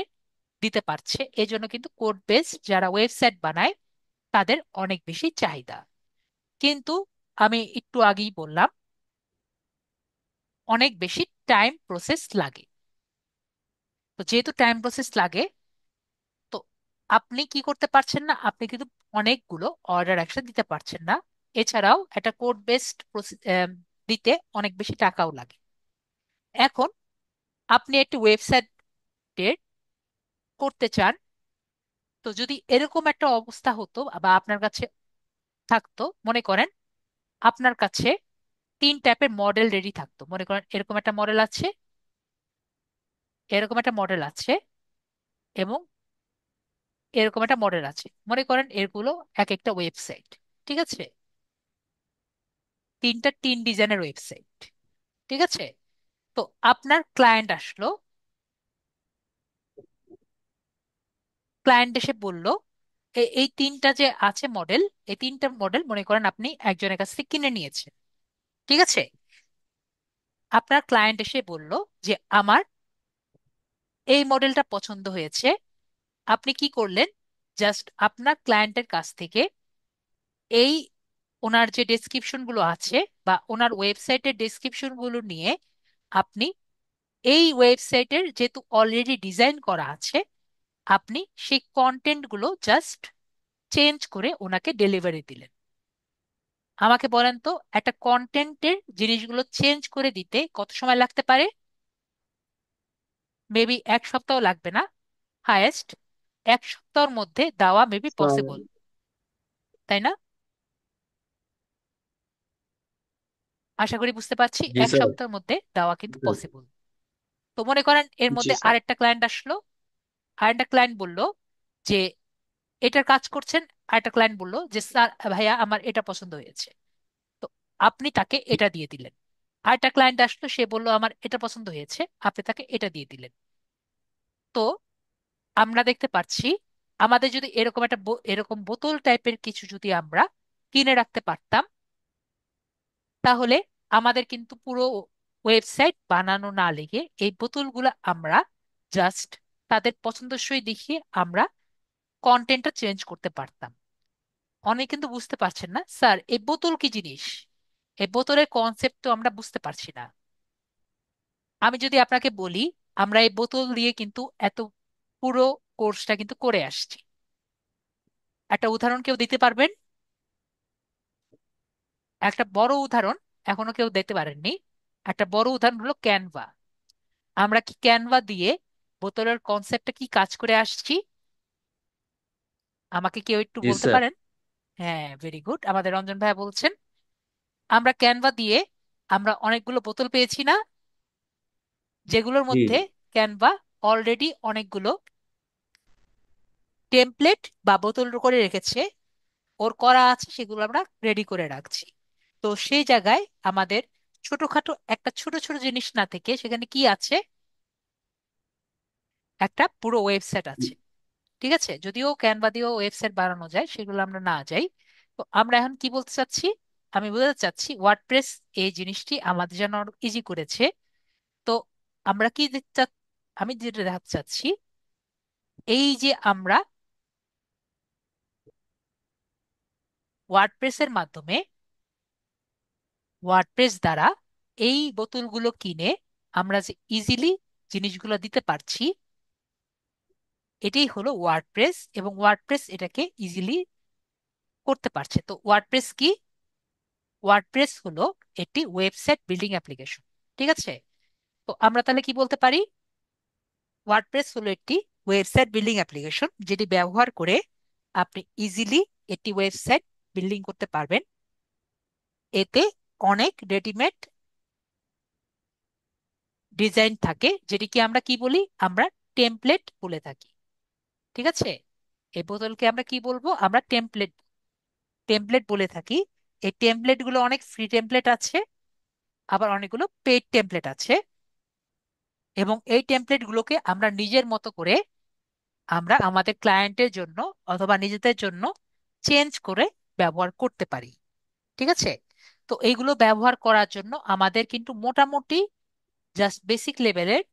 দিতে পারছে। এজন্য কিন্তু কোড বেস যারা ওয়েবসাইট বানায় তাদের অনেক বেশি চাহিদা। কিন্তু আমি একটু আগেই বললাম অনেক বেশি টাইম প্রসেস লাগে। তো যেহেতু টাইম প্রসেস লাগে, তো আপনি কি করতে পারছেন না, আপনি কিন্তু অনেকগুলো অর্ডার একসাথে দিতে পারছেন না। এছাড়াও একটা কোড বেসড দিতে অনেক বেশি টাকাও লাগে। এখন আপনি একটি ওয়েবসাইট করতে চান। তো যদি এরকম একটা অবস্থা হতো বা আপনার কাছে থাকতো, মনে করেন আপনার কাছে 3 টাইপের মডেল রেডি থাকতো। মনে করেন এরকম একটা মডেল আছে, এরকম একটা মডেল আছে এবং এরকম একটা মডেল আছে। মনে করেন এগুলো এক একটা ওয়েবসাইট, ঠিক আছে? তিন ডিজাইনের ওয়েবসাইট, ঠিক আছে? তো আপনার ক্লায়েন্ট আসলো, ক্লায়েন্ট এসে বলল এই তিনটা যে আছে মডেল, এই তিনটা মডেল মনে করেন আপনি একজনের কাছ থেকে কিনে নিয়েছেন, ঠিক আছে? আপনার ক্লায়েন্ট এসে বলল যে আমার এই মডেলটা পছন্দ হয়েছে। আপনি কি করলেন? জাস্ট আপনার ক্লায়েন্টের কাছ থেকে এই ওনার যে ডেসক্রিপশন গুলো আছে বা ওনার ওয়েবসাইটের ডেসক্রিপশন গুলো নিয়ে আপনি এই ওয়েবসাইটের যেহেতু অলরেডি ডিজাইন করা আছে, আপনি সেই কন্টেন্ট গুলো জাস্ট চেঞ্জ করে ওনাকে ডেলিভারি দিলেন। আমাকে বলেন তো, একটা কন্টেন্টের জিনিসগুলো চেঞ্জ করে দিতে কত সময় লাগতে পারে? মেবি 1 সপ্তাহ লাগবে না, হায়েস্ট 1 সপ্তাহের মধ্যে দেওয়া মেবি স্যার, পসিবল, তাই না? আশা করি বুঝতে পারছি, জি এক স্যার। সপ্তাহের মধ্যে দেওয়া কিন্তু পসিবল। তো মনে করেন এর জি মধ্যে স্যার। আরেকটা ক্লায়েন্ট আসলো, আরেকটা ক্লায়েন্ট বলল যে এটার কাজ করছেন, আরেকটা ক্লায়েন্ট বলল যে স্যার ভাইয়া আমার এটা পছন্দ হয়েছে। তো আপনি তাকে এটা দিয়ে দিলেন। আরেকটা ক্লায়েন্ট আসলো, সে বলল আমার এটা পছন্দ হয়েছে, আপনি তাকে এটা দিয়ে দিলেন। তো আমরা দেখতে পাচ্ছি আমাদের যদি এরকম একটা এরকম বোতল টাইপের কিছু যদি আমরা কিনে রাখতে পারতাম, তাহলে আমাদের কিন্তু পুরো ওয়েবসাইট বানানো না লেগে এই বোতলগুলো আমরা জাস্ট তাদের পছন্দসই দেখিয়ে আমরা কন্টেন্টটা চেঞ্জ করতে পারতাম। অনেকে কিন্তু বুঝতে পারছেন না স্যার এই বোতল কি জিনিস, এই বোতলের কনসেপ্ট তো আমরা বুঝতে পারছি না। আমি যদি আপনাকে বলি আমরা এই বোতল দিয়ে কিন্তু এত পুরো কোর্সটা কিন্তু করে আসছি, একটা উদাহরণ কেউ দিতে পারবেন? একটা বড় উদাহরণ, এখনো কেউ দিতে পারেননি। একটা বড় উদাহরণ হলো ক্যানভা। আমরা কি ক্যানভা দিয়ে বোতলের কনসেপ্টটা কি কাজ করে আসছি? আমাকে কেউ একটু জি বলতে স্যার। পারেন? হ্যাঁ, ভেরি গুড, আমাদের রঞ্জন ভাইয়া বলছেন। আমরা ক্যানভা দিয়ে আমরা অনেকগুলো বোতল পেয়েছি না, যেগুলোর জি মধ্যে ক্যানভা অলরেডি অনেকগুলো টেমপ্লেট বা বোতল করে রেখেছে, ওর করা আছে, সেগুলো আমরা রেডি করে রাখছি। তো সেই জায়গায় আমাদের ছোটখাটো একটা ছোট ছোট জিনিস না থেকে সেখানে কি আছে, একটা পুরো ওয়েবসাইট আছে। ঠিক আছে, যদিও ক্যানভা দিয়েও ওয়েবসাইট বানানো যায়, সেগুলো আমরা না যাই। তো আমরা এখন কি বলতে চাচ্ছি, আমি বোঝাতে চাচ্ছি ওয়ার্ডপ্রেস এই জিনিসটি আমাদের জন্য ইজি করেছে। তো আমরা কি দেখতে আমি যেটা দেখাতে চাচ্ছি, এই যে আমরা ওয়ার্ডপ্রেসের মাধ্যমে ওয়ার্ডপ্রেস দ্বারা এই বোতলগুলো কিনে আমরা যে ইজিলি জিনিসগুলো দিতে পারছি, এটাই হলো ওয়ার্ডপ্রেস, এবং ওয়ার্ডপ্রেস এটাকে ইজিলি করতে পারছে। তো ওয়ার্ডপ্রেস কি? ওয়ার্ডপ্রেস হলো একটি ওয়েবসাইট বিল্ডিং অ্যাপ্লিকেশন। ঠিক আছে, তো আমরা তাহলে কি বলতে পারি? ওয়ার্ডপ্রেস হলো একটি ওয়েবসাইট বিল্ডিং অ্যাপ্লিকেশন যেটি ব্যবহার করে আপনি ইজিলি একটি ওয়েবসাইট বিল্ডিং করতে পারবেন। এতে অনেক রেডিমেড ডিজাইন থাকে, যেটিকে আমরা কি বলি, আমরা টেমপ্লেট বলে থাকি। ঠিক আছে, এই বোতলকে আমরা কি বলবো, আমরা টেমপ্লেট টেমপ্লেট বলে থাকি। এই টেমপ্লেট গুলো অনেক ফ্রি টেমপ্লেট আছে, আবার অনেকগুলো পেইড টেমপ্লেট আছে, এবং এই টেমপ্লেট গুলোকে আমরা নিজের মতো করে আমরা আমাদের ক্লায়েন্টের জন্য অথবা নিজেদের জন্য চেঞ্জ করে ব্যবহার করতে পারি। ঠিক আছে, তো এইগুলো ব্যবহার করার জন্য আমাদের কিন্তু মোটামুটি জাস্ট বেসিক লেভেলের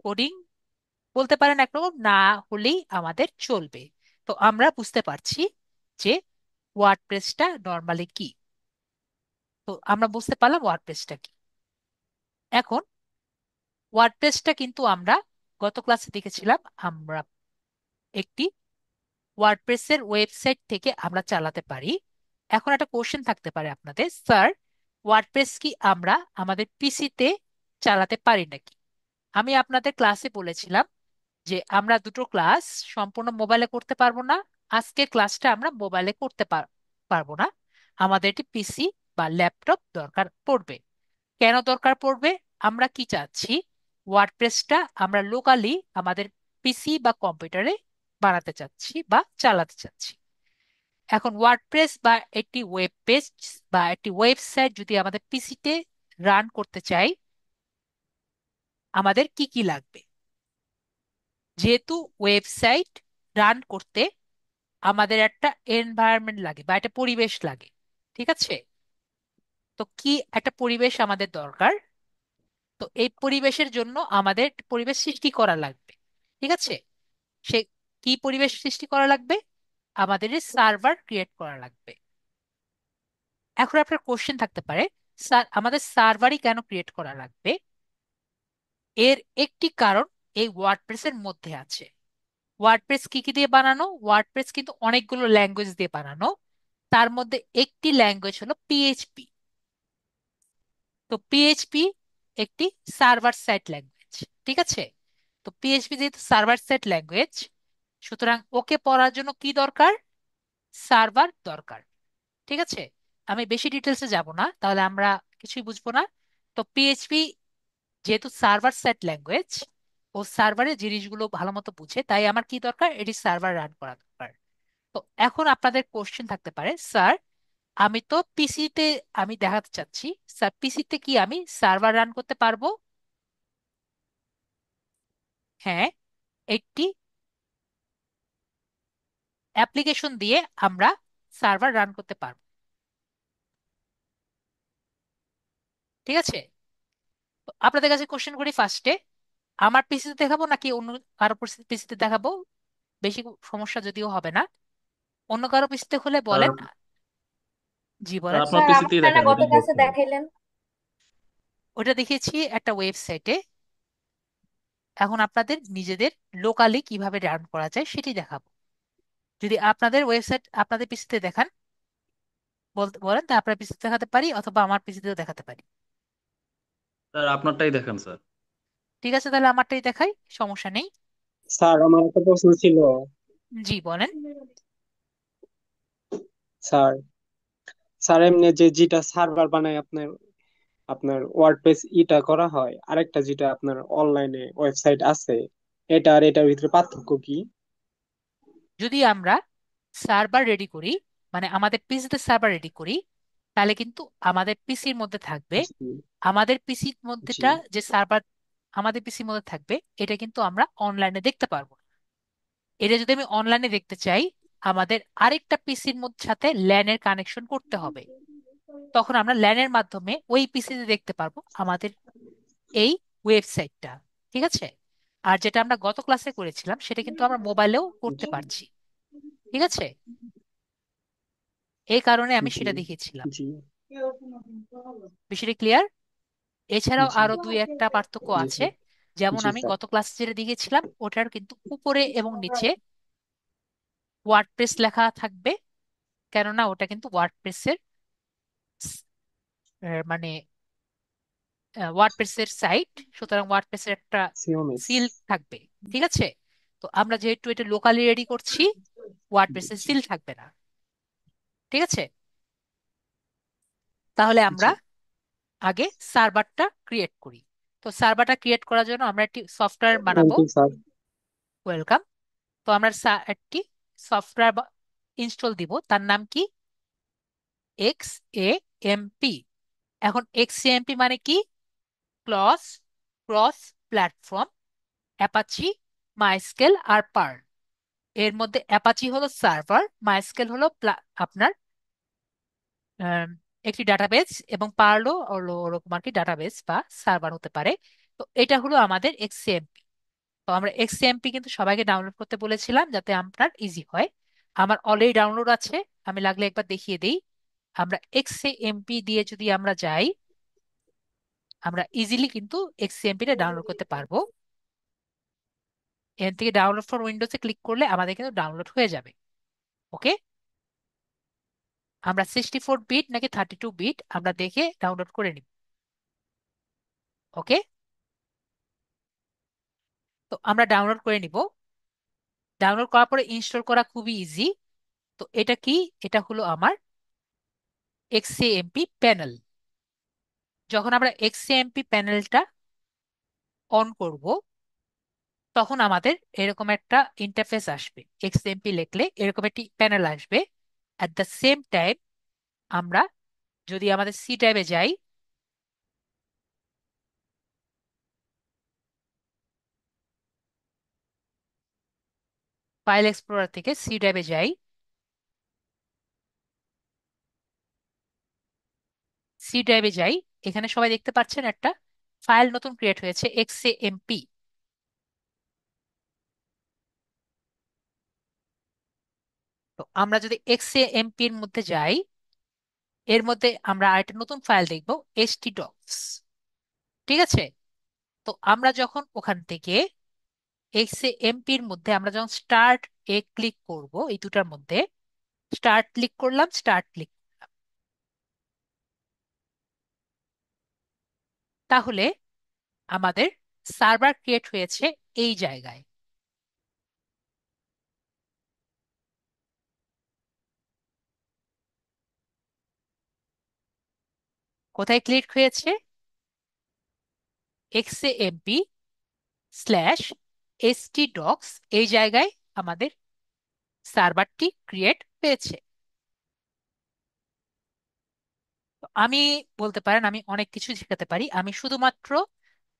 কোডিং বলতে পারেন একরকম না হলেই আমাদের চলবে। তো আমরা বুঝতে পারছি যে ওয়ার্ডপ্রেসটা নর্মালি কি। তো আমরা বুঝতে পারলাম ওয়ার্ডপ্রেসটা কি। এখন ওয়ার্ডপ্রেসটা কিন্তু আমরা গত ক্লাসে দেখেছিলাম আমরা একটি ওয়ার্ডপ্রেসের ওয়েবসাইট থেকে আমরা চালাতে পারি। এখন একটা কোশ্চেন থাকতে পারে আপনাদের, স্যার ওয়ার্ডপ্রেস কি আমরা আমাদের পিসিতে চালাতে পারি নাকি? আমি আপনাদের ক্লাসে বলেছিলাম যে আমরা দুটো ক্লাস সম্পূর্ণ মোবাইলে করতে পারবো না। আজকের ক্লাসটা আমরা মোবাইলে করতে পারবো না, আমাদের একটি পিসি বা ল্যাপটপ দরকার পড়বে। কেন দরকার পড়বে? আমরা কি চাচ্ছি, ওয়ার্ডপ্রেসটা আমরা লোকালি আমাদের পিসি বা কম্পিউটারে বানাতে চাচ্ছি বা চালাতে চাচ্ছি। এখন ওয়ার্ডপ্রেস বা একটি ওয়েব পেজ বা একটি ওয়েবসাইট যদি আমাদের পিসিতে রান করতে চাই, আমাদের কি কি লাগবে? যেহেতু ওয়েবসাইট রান করতে আমাদের একটা এনভায়রনমেন্ট লাগে বা একটা পরিবেশ লাগে। ঠিক আছে, তো কি একটা পরিবেশ আমাদের দরকার। তো এই পরিবেশের জন্য আমাদের একটা পরিবেশ সৃষ্টি করা লাগবে। ঠিক আছে, সে কি পরিবেশ সৃষ্টি করা লাগবে? আমাদের সার্ভার ক্রিয়েট করা লাগবে। এখন আপনার কোশ্চেন থাকতে পারে, স্যার আমাদের সার্ভারই কেন ক্রিয়েট করা লাগবে? এর একটি কারণ এই ওয়ার্ডপ্রেসের মধ্যে আছে। ওয়ার্ডপ্রেস কি কি দিয়ে বানানো? ওয়ার্ডপ্রেস কিন্তু অনেকগুলো ল্যাঙ্গুয়েজ দিয়ে বানানো, তার মধ্যে একটি ল্যাঙ্গুয়েজ হলো পিএইচপি। তো পিএইচপি একটি সার্ভার সাইড ল্যাঙ্গুয়েজ। ঠিক আছে, তো পিএইচপি যেহেতু সার্ভার সাইড ল্যাঙ্গুয়েজ, সুতরাং ওকে পড়ার জন্য কি দরকার? সার্ভার দরকার। ঠিক আছে, আমি বেশি ডিটেলসে যাব না, তাহলে আমরা কিছুই বুঝবো না। তো পিএইচপি যেহেতু সার্ভার সাইড ল্যাঙ্গুয়েজ, ও সার্ভারের জিনিসগুলো ভালো মতো বুঝে, তাই আমার কি দরকার, এটি সার্ভার রান করা দরকার। তো এখন আপনাদের কোশ্চেন থাকতে পারে, স্যার আমি তো পিসিতে আমি দেখাতে চাচ্ছি, স্যার পিসিতে কি আমি সার্ভার রান করতে পারবো? হ্যাঁ, একটি অ্যাপ্লিকেশন দিয়ে আমরা সার্ভার রান করতে পারবো। ঠিক আছে, তো আপনাদের কাছে কোশ্চেন করি ফার্স্টে, আমার পিসিতে দেখাবো নাকি অন্য কারো পিসিতে দেখাবো? বেশি সমস্যা যদিও হবে না, অন্য কারো পিসিতে হলে স্যার বলেন। জি স্যার বলেন। আপনার স্যার পিসিতেই আমারটা না দেখেন, গত ওইটাই ক্লাসে বেস্ট হবে। দেখাইলেন। ওটা দেখিয়েছি একটা ওয়েবসাইটে, এখন আপনাদের নিজেদের লোকালি কিভাবে রান করা যায় সেটি দেখাবো। যদি আপনাদের ওয়েবসাইট আপনাদের পিসিতে দেখান বলতে বলেন, তা আপনার পিসিতে দেখাতে পারি অথবা আমার পিসিতেও দেখাতে পারি। স্যার আপনারটাই দেখেন স্যার। ঠিক আছে, তাহলে আমারটাই দেখাই, সমস্যা নেই। স্যার আমার একটা প্রশ্ন ছিল। জি বলেন। স্যার স্যার এমনি যে যেটা সার্ভার বানায় আপনার আপনার ওয়ার্ডপ্রেস ইটা করা হয়, আরেকটা যেটা আপনার অনলাইনে ওয়েবসাইট আছে, এটা আর এটার ভিতরে পার্থক্য কি? যদি আমরা সার্ভার রেডি করি, মানে আমাদের পিসিতে সার্ভার রেডি করি, তাহলে কিন্তু আমাদের পিসির মধ্যে থাকবে, জি আমাদের পিসির জি। মধ্যেটা যে সার্ভার আমাদের পিসির মধ্যে থাকবে, এটা কিন্তু আমরা অনলাইনে দেখতে পারবো না। এটা যদি আমি অনলাইনে দেখতে চাই, আমাদের আরেকটা পিসির মধ্যে সাথে ল্যানের কানেকশন করতে হবে। তখন আমরা ল্যানের মাধ্যমে ওই পিসিতে দেখতে পারবো আমাদের এই ওয়েবসাইটটা। ঠিক আছে? আর যেটা আমরা গত ক্লাসে করেছিলাম সেটা কিন্তু আমরা মোবাইলেও করতে জি পারছি। ঠিক আছে? এই কারণে আমি জি সেটা দেখিয়েছিলাম। জি বিষয়টি ক্লিয়ার? এছাড়াও জি আরো দুই একটা পার্থক্য জি আছে। স্যার। যেমন জি আমি স্যার। গত ক্লাসে যেটা দেখিয়েছিলাম, ওটার কিন্তু উপরে এবং নিচে ওয়ার্ডপ্রেস লেখা থাকবে, কেননা ওটা কিন্তু ওয়ার্ডপ্রেসের মানে ওয়ার্ডপ্রেসের সাইট, সুতরাং ওয়ার্ডপ্রেসের একটা সিওমিস। সিল থাকবে। ঠিক আছে? তো আমরা যেহেতু এটা লোকালি রেডি করছি, জি ওয়ার্ডপ্রেসের জি সিল থাকবে না। ঠিক আছে? তাহলে আমরা জি। আগে সার্ভারটা ক্রিয়েট করি। তো সার্ভারটা ক্রিয়েট করার জন্য আমরা একটি সফটওয়্যার থ্যাংক বানাবো। You sir. ওয়েলকাম। তো আমরা একটি সফটওয়্যার ইনস্টল দিব, তার নাম কি? XAMP। এখন XAMP মানে কি? ক্লস ক্রস প্ল্যাটফর্ম অ্যাপাচি, মাইস্কেল আর পার্ল। এর মধ্যে অ্যাপাচি হলো সার্ভার, মাইস্কেল হলো আপনার আম, একটি ডাটাবেস, এবং পার্লও হলো ওরকম আর কি ডাটাবেস বা সার্ভার হতে পারে। তো এটা হলো আমাদের XAMP। তো আমরা XAMP কিন্তু সবাইকে ডাউনলোড করতে বলেছিলাম যাতে আপনার ইজি হয়। আমার অলরেডি ডাউনলোড আছে, আমি লাগলে একবার দেখিয়ে দিই। আমরা XAMP দিয়ে যদি আমরা যাই, আমরা ইজিলি কিন্তু XAMP টা ডাউনলোড করতে পারবো। এখান থেকে ডাউনলোড ফর উইন্ডোজে ক্লিক করলে আমাদের কিন্তু ডাউনলোড হয়ে যাবে। ওকে? আমরা 64 বিট নাকি 32 বিট আমরা দেখে ডাউনলোড করে নিব। ওকে? তো আমরা ডাউনলোড করে নিব। ডাউনলোড করার পরে ইনস্টল করা খুবই ইজি। তো এটা কি? এটা হলো আমার XAMP প্যানেল। যখন আমরা XAMP প্যানেলটা অন করব, তখন আমাদের এরকম একটা ইন্টারফেস আসবে। XAMP লিখলে এরকম একটি প্যানেল আসবে। অ্যাট দ্য সেম টাইম আমরা যদি আমাদের সি ড্রাইভে যাই, ফাইল এক্সপ্লোরার থেকে সি ড্রাইভে যাই, সি ড্রাইভে যাই, এখানে সবাই দেখতে পাচ্ছেন একটা ফাইল নতুন ক্রিয়েট হয়েছে, XAMP। তো আমরা যদি XAMP এর মধ্যে যাই, এর মধ্যে আমরা আরেকটা নতুন ফাইল দেখব, htdocs। ঠিক আছে? তো আমরা যখন ওখান থেকে XAMP এর মধ্যে আমরা যখন স্টার্ট ক্লিক করব, এই দুটার মধ্যে স্টার্ট ক্লিক করলাম, স্টার্ট ক্লিক, তাহলে আমাদের সার্ভার ক্রিয়েট হয়েছে এই জায়গায়। কোথায় ক্লিক হয়েছে? XAMP/htdocs, এই জায়গায় আমাদের সার্ভারটি ক্রিয়েট হয়েছে। তো আমি বলতে পারেন আমি অনেক কিছু শেখাতে পারি, আমি শুধুমাত্র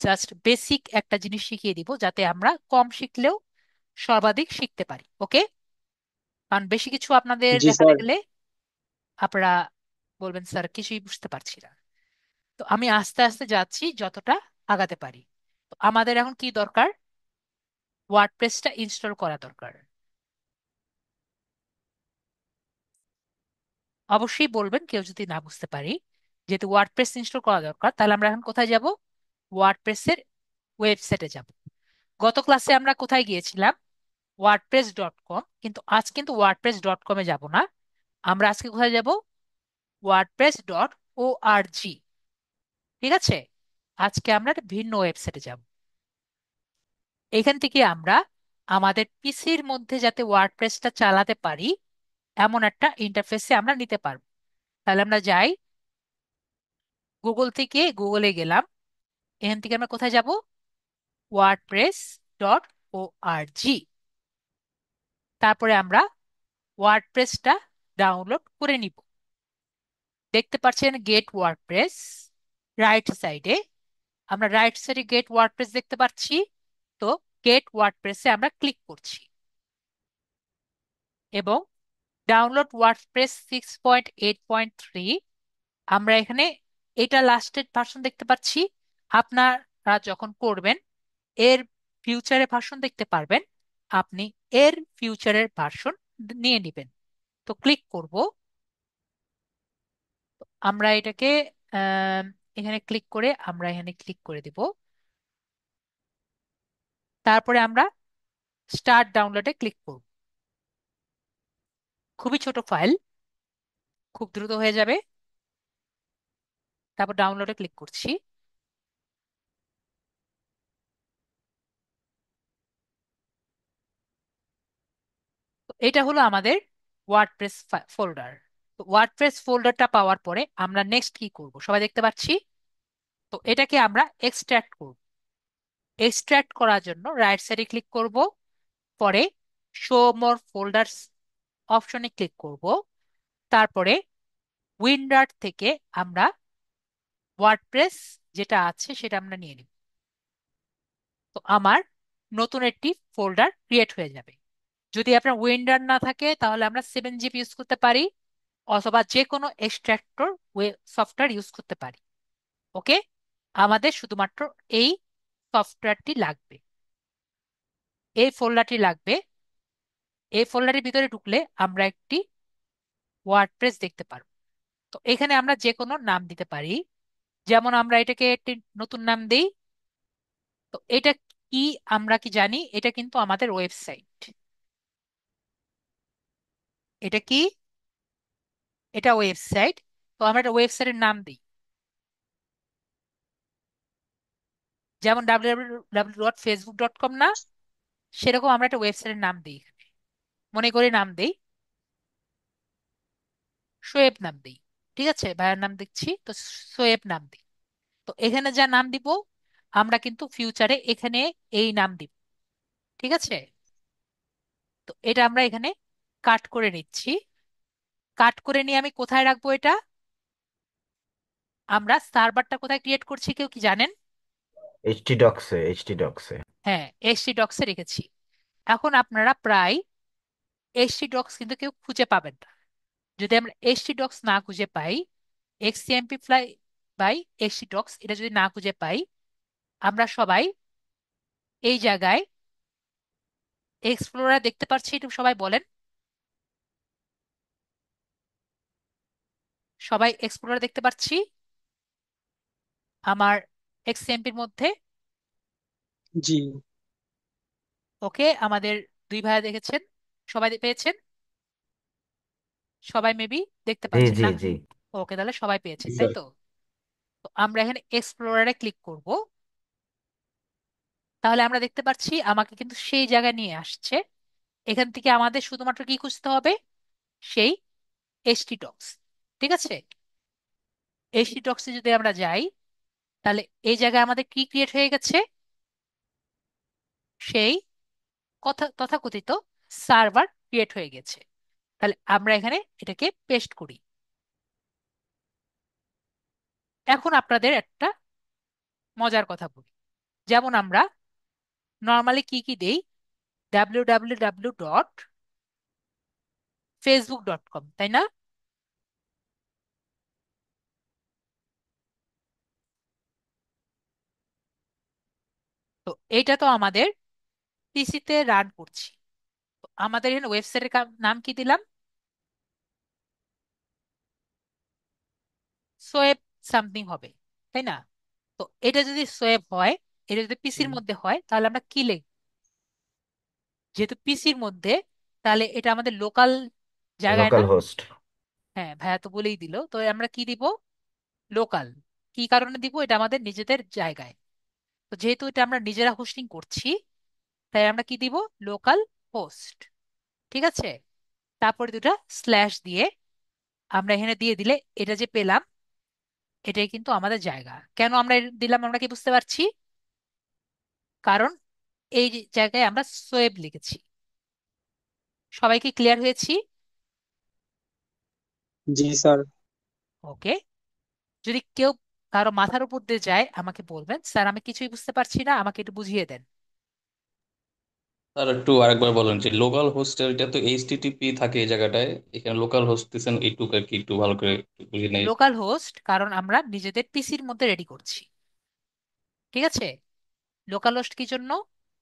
জাস্ট বেসিক একটা জিনিস শিখিয়ে দিব যাতে আমরা কম শিখলেও সর্বাধিক শিখতে পারি। ওকে? কারণ বেশি কিছু আপনাদের জি দেখাতে স্যার। গেলে আপনারা বলবেন স্যার কিছুই বুঝতে পারছি না। তো আমি আস্তে আস্তে যাচ্ছি যতটা আগাতে পারি। তো আমাদের এখন কি দরকার? ওয়ার্ডপ্রেসটা ইনস্টল করা দরকার। অবশ্যই বলবেন কেউ যদি না বুঝতে পারি। যেহেতু ওয়ার্ডপ্রেস ইনস্টল করা দরকার, তাহলে আমরা এখন কোথায় যাব? ওয়ার্ডপ্রেসের ওয়েবসাইটে যাব। গত ক্লাসে আমরা কোথায় গিয়েছিলাম? wordpress.com। কিন্তু আজ কিন্তু wordpress.com-এ যাব না, আমরা আজকে কোথায় যাব? wordpress.org। ঠিক আছে? আজকে আমরা একটা ভিন্ন ওয়েবসাইটে যাব। এখান থেকে আমরা আমাদের পিসির মধ্যে যাতে ওয়ার্ডপ্রেসটা চালাতে পারি এমন একটা ইন্টারফেসে আমরা নিতে পারবো। তাহলে আমরা যাই গুগল থেকে গুগলে গেলাম, এখান থেকে আমরা কোথায় যাব? wordpress.org। তারপরে আমরা ওয়ার্ডপ্রেসটা ডাউনলোড করে নিব। দেখতে পাচ্ছেন গেট ওয়ার্ডপ্রেস রাইট সাইডে, আমরা রাইট সাইডে গেট ওয়ার্ডপ্রেস দেখতে পাচ্ছি। তো গেট ওয়ার্ডপ্রেসে আমরা ক্লিক করছি এবং ডাউনলোড ওয়ার্ডপ্রেস 6.8.3, আমরা এখানে এটা লাস্টের ভার্সন দেখতে পাচ্ছি। আপনারা যখন করবেন এর ফিউচারের ভার্সন দেখতে পারবেন, আপনি এর ফিউচারের ভার্সন নিয়ে নেবেন। তো ক্লিক করব, আমরা এটাকে আহ, এখানে ক্লিক করে আমরা এখানে ক্লিক করে দিব। তারপরে আমরা স্টার্ট ডাউনলোডে ক্লিক করব। খুবই ছোট ফাইল, খুব দ্রুত হয়ে যাবে। তারপর ডাউনলোডে ক্লিক করছি। তো এটা হলো আমাদের ওয়ার্ডপ্রেস ফোল্ডার। তো ওয়ার্ডপ্রেস ফোল্ডারটা পাওয়ার পরে আমরা নেক্সট কি করব সবাই দেখতে পাচ্ছি। তো এটাকে আমরা এক্সট্রাক্ট করব। এক্সট্রাক্ট করার জন্য রাইট সাইডে ক্লিক করব, পরে শো মোর ফোল্ডারস অপশনে ক্লিক করব। তারপরে উইন্ডার থেকে আমরা ওয়ার্ডপ্রেস যেটা আছে সেটা আমরা নিয়ে নিব। তো আমার নতুন একটি ফোল্ডার ক্রিয়েট হয়ে যাবে। যদি আপনার উইন্ডার না থাকে তাহলে আমরা 7zip ইউজ করতে পারি, অথবা যে কোনো এক্সট্রাক্টর সফটওয়্যার ইউজ করতে পারি। ওকে, আমাদের শুধুমাত্র এই সফটওয়্যারটি লাগবে, এই ফোল্ডারটি লাগবে। এই ফোল্ডারের ভিতরে ঢুকলে আমরা একটি ওয়ার্ডপ্রেস দেখতে পারবো। তো এখানে আমরা যে কোনো নাম দিতে পারি, যেমন আমরা এটাকে একটি নতুন নাম দেই। তো এটা কি, আমরা কি জানি এটা কিন্তু আমাদের ওয়েবসাইট। এটা কি? এটা ওয়েবসাইট। তো আমরা একটা ওয়েবসাইটের নাম দিই, যেমন www.facebook.com না, সেরকম আমরা একটা ওয়েবসাইটের নাম দিই। এখানে মনে করে নাম দেই, শোয়েব নাম দিই। ঠিক আছে, ভাইয়ের নাম দেখছি তো শোয়েব নাম দিই। তো এখানে যা নাম দিব আমরা কিন্তু ফিউচারে এখানে এই নাম দিব। ঠিক আছে, তো এটা আমরা এখানে কাট করে নিচ্ছি। কাট করে নিয়ে আমি কোথায় রাখবো এটা? আমরা সার্ভারটা কোথায় ক্রিয়েট করছি কেউ কি জানেন? এইচটি ডক্সে। হ্যাঁ, এসটি ডক্সে রেখেছি। এখন আপনারা প্রায় এসটি ডক্স কিন্তু কেউ খুঁজে পাবেন না। যদি আমরা এসটি ডক্স না খুঁজে পাই, এক্সএমপি ফ্লাই বাই এসটি ডক্স এটা যদি না খুঁজে পাই, আমরা সবাই এই জায়গায় এক্সপ্লোরার দেখতে পাচ্ছি, একটু সবাই বলেন। সবাই এক্সপ্লোরার দেখতে পাচ্ছি আমার এক্সএমপির মধ্যে। জি। ওকে, আমাদের দুই ভাইয়া দেখেছেন, সবাই পেয়েছেন, সবাই মেবি দেখতে জি পাচ্ছেন জি না? জি। ওকে, তাহলে সবাই পেয়েছেন, জি তাই স্যার। তো? তো আমরা এখানে এক্সপ্লোরারে ক্লিক করব। তাহলে আমরা দেখতে পাচ্ছি আমাকে কিন্তু সেই জায়গায় নিয়ে আসছে। এখান থেকে আমাদের শুধুমাত্র কি খুঁজতে হবে? সেই এসটি ডক্স। ঠিক আছে, এসটি ডক্সে যদি আমরা যাই তাহলে এই জায়গায় আমাদের কি ক্রিয়েট হয়ে গেছে? সেই তথাকথিত সার্ভার ক্রিয়েট হয়ে গেছে। তাহলে আমরা এখানে এটাকে পেস্ট করি। এখন আপনাদের একটা মজার কথা বলি, যেমন আমরা নর্মালি কি কি দেই, www.facebook.com, তাই না? তো এইটা তো আমাদের পিসিতে রান করছি। তো আমাদের এখানে ওয়েবসাইটের নাম কি দিলাম? সোয়েব সামথিং হবে, তাই না? তো এটা যদি সোয়েব হয়, এটা যদি জি। পিসির মধ্যে হয়, তাহলে আমরা কি লিখব? যেহেতু পিসির মধ্যে, তাহলে এটা আমাদের লোকাল জায়গায় না? Local host. হ্যাঁ, ভাইয়া তো বলেই দিল। তো আমরা কি দিব? লোকাল। কি কারণে দিব? এটা আমাদের নিজেদের জায়গায়। তো যেহেতু এটা আমরা নিজেরা হোস্টিং করছি, তাই আমরা কি দিব? Local host. ঠিক আছে, তারপরে দুটা স্ল্যাশ দিয়ে আমরা এখানে দিয়ে দিলে এটা যে পেলাম এটাই কিন্তু আমাদের জায়গা। কেন আমরা দিলাম আমরা কি বুঝতে পারছি? কারণ এই যে জায়গায় আমরা সোয়েব লিখেছি। সবাই কি ক্লিয়ার হয়েছি? জি স্যার। ওকে। যদি কেউ কারো মাথার উপর দিয়ে যায় আমাকে বলবেন, স্যার আমি কিছুই বুঝতে পারছি না, আমাকে একটু বুঝিয়ে দেন। স্যার একটু আরেকবার বলেন যে লোকাল হোস্টেল, এটা তো এইচটিটিপি থাকে এই জায়গাটায়, এখানে লোকাল হোস্ট দিচ্ছেন এইটুকু আর কি, একটু ভালো করে একটু বুঝিয়ে নেই। লোকাল হোস্ট কারণ আমরা নিজেদের পিসির মধ্যে রেডি করছি। ঠিক আছে? লোকাল হোস্ট কি জন্য?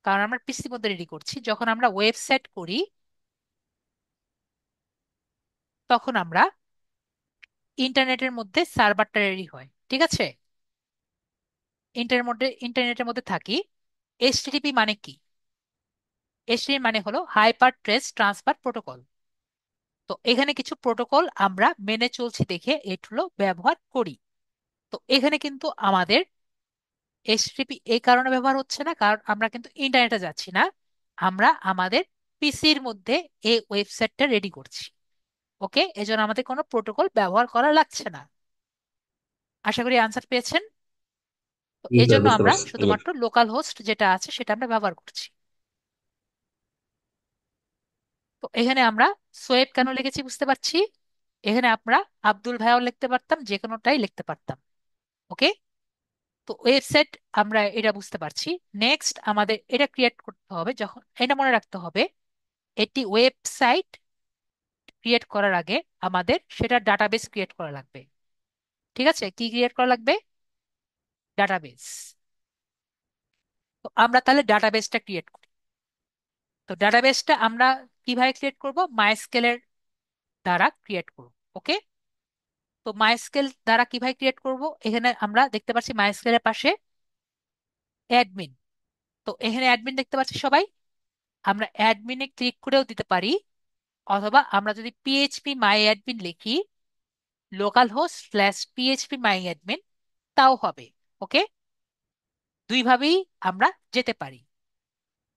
কারণ আমরা পিসির মধ্যে রেডি করছি। যখন আমরা ওয়েবসাইট করি তখন আমরা ইন্টারনেটের মধ্যে সার্ভারটা রেডি হয়। ঠিক আছে? ইন্টারনেটের মধ্যে থাকি। এইচটিটিপি মানে কি? এইচটিটিপি মানে হলো হাইপার ট্রেস ট্রান্সফার প্রোটোকল। তো এখানে কিছু প্রোটোকল আমরা মেনে চলছি দেখে এগুলো ব্যবহার করি। তো এখানে কিন্তু আমাদের এইচটিটিপি এই কারণে ব্যবহার হচ্ছে না, কারণ আমরা কিন্তু ইন্টারনেটে যাচ্ছি না, আমরা আমাদের পিসির মধ্যে এই ওয়েবসাইটটা রেডি করছি। ওকে, এজন্য আমাদের কোনো প্রোটোকল ব্যবহার করা লাগছে না। আশা করি আনসার পেয়েছেন। তো জি এই স্যার, জন্য বুঝতে আমরা পারছি এবার। শুধুমাত্র লোকাল হোস্ট যেটা আছে সেটা আমরা ব্যবহার করছি। তো এখানে আমরা সোয়েব কেন লিখেছি বুঝতে পারছি। এখানে আমরা আব্দুল ভাইয়াও লিখতে পারতাম, যে কোনোটাই লিখতে পারতাম। ওকে। তো ওয়েবসাইট আমরা এটা বুঝতে পারছি। নেক্সট আমাদের এটা ক্রিয়েট করতে হবে, যখন এটা মনে রাখতে হবে একটি ওয়েবসাইট ক্রিয়েট করার আগে আমাদের সেটা ডাটাবেস ক্রিয়েট করা লাগবে। ঠিক আছে? কি ক্রিয়েট করা লাগবে? ডাটাবেস। তো আমরা তাহলে ডাটাবেসটা ক্রিয়েট করি। তো ডাটাবেসটা আমরা কিভাবে ক্রিয়েট করব? মাইস্কেলের দ্বারা ক্রিয়েট করব। ওকে। তো মাইস্কেল দ্বারা কিভাবে ক্রিয়েট করব? এখানে আমরা দেখতে পাচ্ছি মাইস্কেলের পাশে অ্যাডমিন। তো এখানে অ্যাডমিন দেখতে পাচ্ছি সবাই। আমরা অ্যাডমিনে ক্লিক করেও দিতে পারি, অথবা আমরা যদি পিএইচপি মাই অ্যাডমিন লিখি লোকাল হোস্ট স্ল্যাশ পিএইচপি মাই অ্যাডমিন তাও হবে। ওকে। দুইভাবেই আমরা যেতে পারি।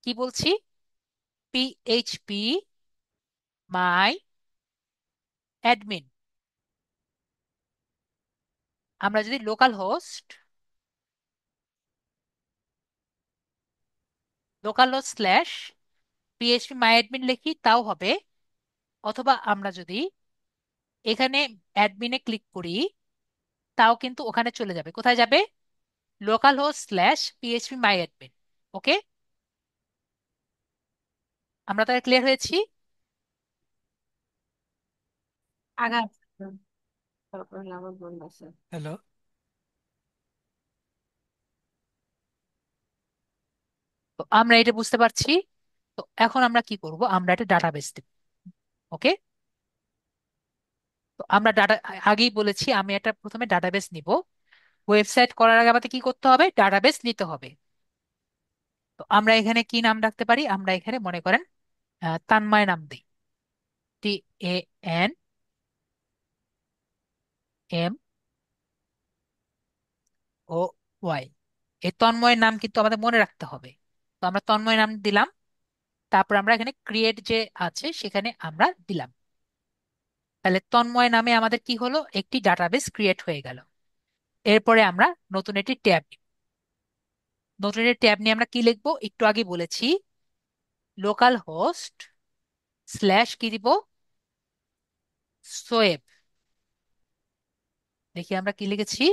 কি বলছি? পিএইচপি মাই অ্যাডমিন। আমরা যদি লোকাল হোস্ট স্ল্যাশ পিএইচপি মাই অ্যাডমিন লিখি তাও হবে, অথবা আমরা যদি এখানে অ্যাডমিনে ক্লিক করি তাও কিন্তু ওখানে চলে যাবে। কোথায় যাবে? Localhost slash phpMyAdmin. Okay. আমরা তাহলে ক্লিয়ার হয়েছি। আঘাত। তারপরে আবার বলতেছে। হ্যালো। তো আমরা এটা বুঝতে পারছি। তো এখন আমরা কি করব? আমরা একটা ডাটাবেস দেব। ওকে। তো আমরা আগেই বলেছি আমি একটা প্রথমে ডাটাবেস নিব। ওয়েবসাইট করার আগে আমাদের কি করতে হবে? ডাটাবেস নিতে হবে। তো আমরা এখানে কি নাম রাখতে পারি? আমরা এখানে মনে করেন তান্ময় নাম দিই। TANMOY। এই তন্ময়ের নাম কিন্তু আমাদের মনে রাখতে হবে। তো আমরা তন্ময় নাম দিলাম। তারপর আমরা এখানে ক্রিয়েট যে আছে সেখানে আমরা দিলাম। তাহলে তন্ময় নামে আমাদের কি হলো? একটি ডাটাবেস ক্রিয়েট হয়ে গেল। এরপরে আমরা নতুন একটি ট্যাব নিব। নতুন একটি ট্যাব নিয়ে আমরা কি লিখবো একটু আগে বলেছি, লোকাল হোস্ট স্ল্যাশ কি দিব? সোয়েব। দেখি আমরা কি লিখেছি।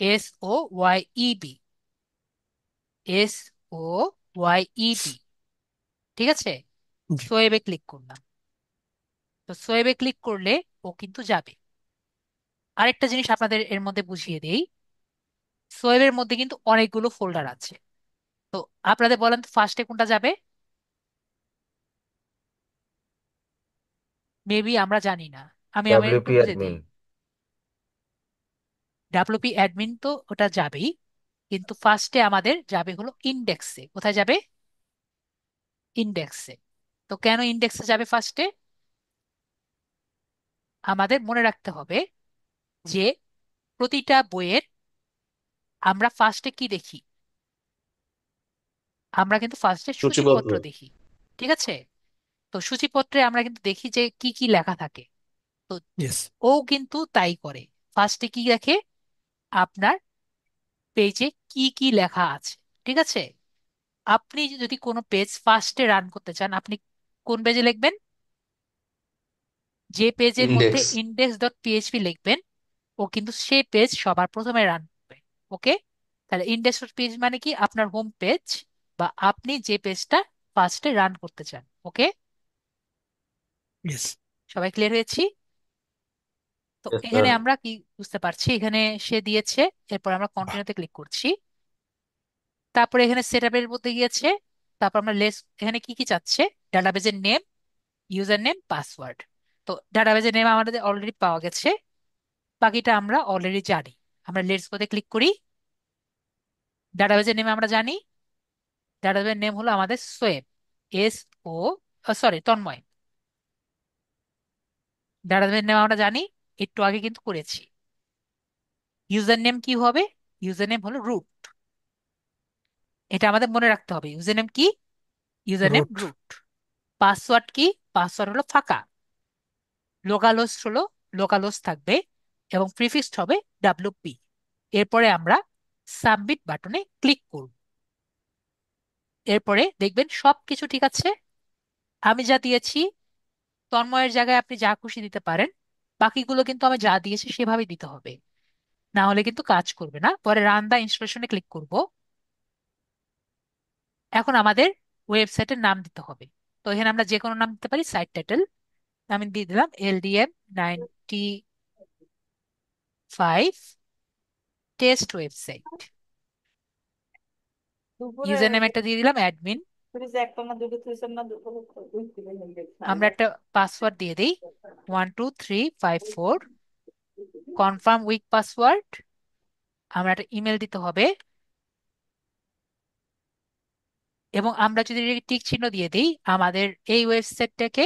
SOYEB। SOYEB। ঠিক আছে? সোয়েবে ক্লিক করলাম। তো সোয়েবে ক্লিক করলে ও কিন্তু যাবে। আরেকটা জিনিস আপনাদের এর মধ্যে বুঝিয়ে দেই, সোয়েবের মধ্যে কিন্তু অনেকগুলো ফোল্ডার আছে। তো আপনাদের বলেন তো ফার্স্টে কোনটা যাবে? মেবি আমরা জানি না। আমি একটু ডাব্লিউপি বুঝে অ্যাডমিন। দিই। ডাব্লিউপি অ্যাডমিন তো ওটা যাবেই, কিন্তু ফার্স্টে আমাদের যাবে হলো ইন্ডেক্সে। কোথায় যাবে? ইন্ডেক্সে। তো কেন ইন্ডেক্সে যাবে ফার্স্টে? আমাদের মনে রাখতে হবে যে প্রতিটা বইয়ের আমরা ফার্স্টে কি দেখি? আমরা কিন্তু ফার্স্টে সূচিপত্র। সূচিপত্র দেখি। ঠিক আছে? তো সূচিপত্রে আমরা কিন্তু দেখি যে কি কি লেখা থাকে। তো ইয়েস। ও কিন্তু তাই করে। ফার্স্টে কি দেখে, আপনার পেজে কি কি লেখা আছে। ঠিক আছে, আপনি যদি কোনো পেজ ফার্স্টে রান করতে চান, আপনি কোন পেজে লিখবেন? যে পেজের মধ্যে ইন্ডেক্স। ইন্ডেক্স ডট পিএইচপি লিখবেন, ও কিন্তু সেই পেজ সবার প্রথমে রান করবে। ওকে, তাহলে ইন্ডেক্স ডট পিএইচপি মানে কি? আপনার হোম পেজ, বা আপনি যে পেজটা ফার্স্টে রান করতে চান। ওকে, ইয়েস। সবাই ক্লিয়ার হয়েছি? তো ইয়েস এখানে স্যার। আমরা কি বুঝতে পারছি, এখানে সে দিয়েছে, এরপর আমরা কন্টিনিউতে ক্লিক করছি। তারপরে এখানে সেট আপের মধ্যে গিয়েছে, তারপর আমরা লেস এখানে কি কি চাচ্ছে, ডাটাবেজের নেম, ইউজার নেম, পাসওয়ার্ড। তো ডাটাবেজের নেম আমাদের অলরেডি পাওয়া গেছে, বাকিটা আমরা অলরেডি জানি। আমরা লেটস গোতে ক্লিক করি। ডাটাবেজের নেম আমরা জানি, ডাটাবেজের নেম হলো আমাদের Shoaib, S O, sorry Tanmoy. ডাটাবেজের নেম আমরা জানি, একটু আগে কিন্তু করেছি। ইউজার নেম কি হবে? ইউজার নেম হলো রুট। এটা আমাদের মনে রাখতে হবে, ইউজার নেম কি? User name root. Root. Password কি? পাসওয়ার্ড হলো ফাঁকা। লোকাল হোস্ট হলো, লোকাল হোস্ট থাকবে, এবং প্রিফিক্সড হবে ডাব্লিউপি। এরপরে আমরা সাবমিট বাটনে ক্লিক করব। এরপরে দেখবেন সবকিছু ঠিক আছে। আমি যা দিয়েছি, তন্ময়ের জায়গায় আপনি যা খুশি দিতে পারেন, বাকিগুলো কিন্তু আমি যা দিয়েছি সেভাবেই দিতে হবে, না হলে কিন্তু কাজ করবে না। পরে রান দা ইনস্টলেশনে ক্লিক করব। এখন আমাদের ওয়েবসাইটের নাম দিতে হবে। তো এখানে আমরা যে কোনো নাম দিতে পারি। সাইট টাইটেল আমি দিয়ে দিলাম LDM95 টেস্ট ওয়েবসাইট। দুপুরে ইউজার নেম একটা দিয়ে দিলাম অ্যাডমিন। ফ্রিজে একটা না দুটো থুইছেন না, দুপুরে তো দুই কিলো হয়ে আমরা একটা পাসওয়ার্ড দিয়ে দিই, 12354, কনফার্ম উইক পাসওয়ার্ড। আমরা একটা ইমেল দিতে হবে, এবং আমরা যদি টিক চিহ্ন দিয়ে দিই, আমাদের এই ওয়েবসাইটটাকে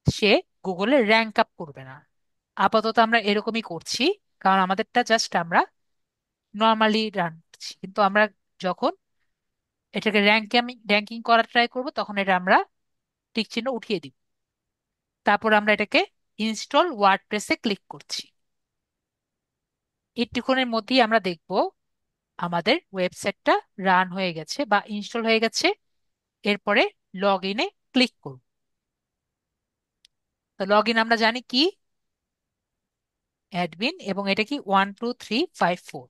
সে গুগলে র্যাঙ্ক আপ করবে না। আপাতত আমরা এরকমই করছি, কারণ আমাদেরটা জাস্ট আমরা নর্মালি রান করছি, কিন্তু আমরা যখন এটাকে র্যাঙ্কিং করার ট্রাই করব, তখন এটা আমরা টিক চিহ্ন উঠিয়ে দিব। তারপর আমরা এটাকে ইনস্টল ওয়ার্ডপ্রেসে ক্লিক করছি। একটুক্ষণের মধ্যেই আমরা দেখব আমাদের ওয়েবসাইটটা রান হয়ে গেছে বা ইনস্টল হয়ে গেছে। এরপরে লগ ইনে ক্লিক করব। তো লগ ইন আমরা জানি কি, অ্যাডমিন, এবং এটা কি 12354,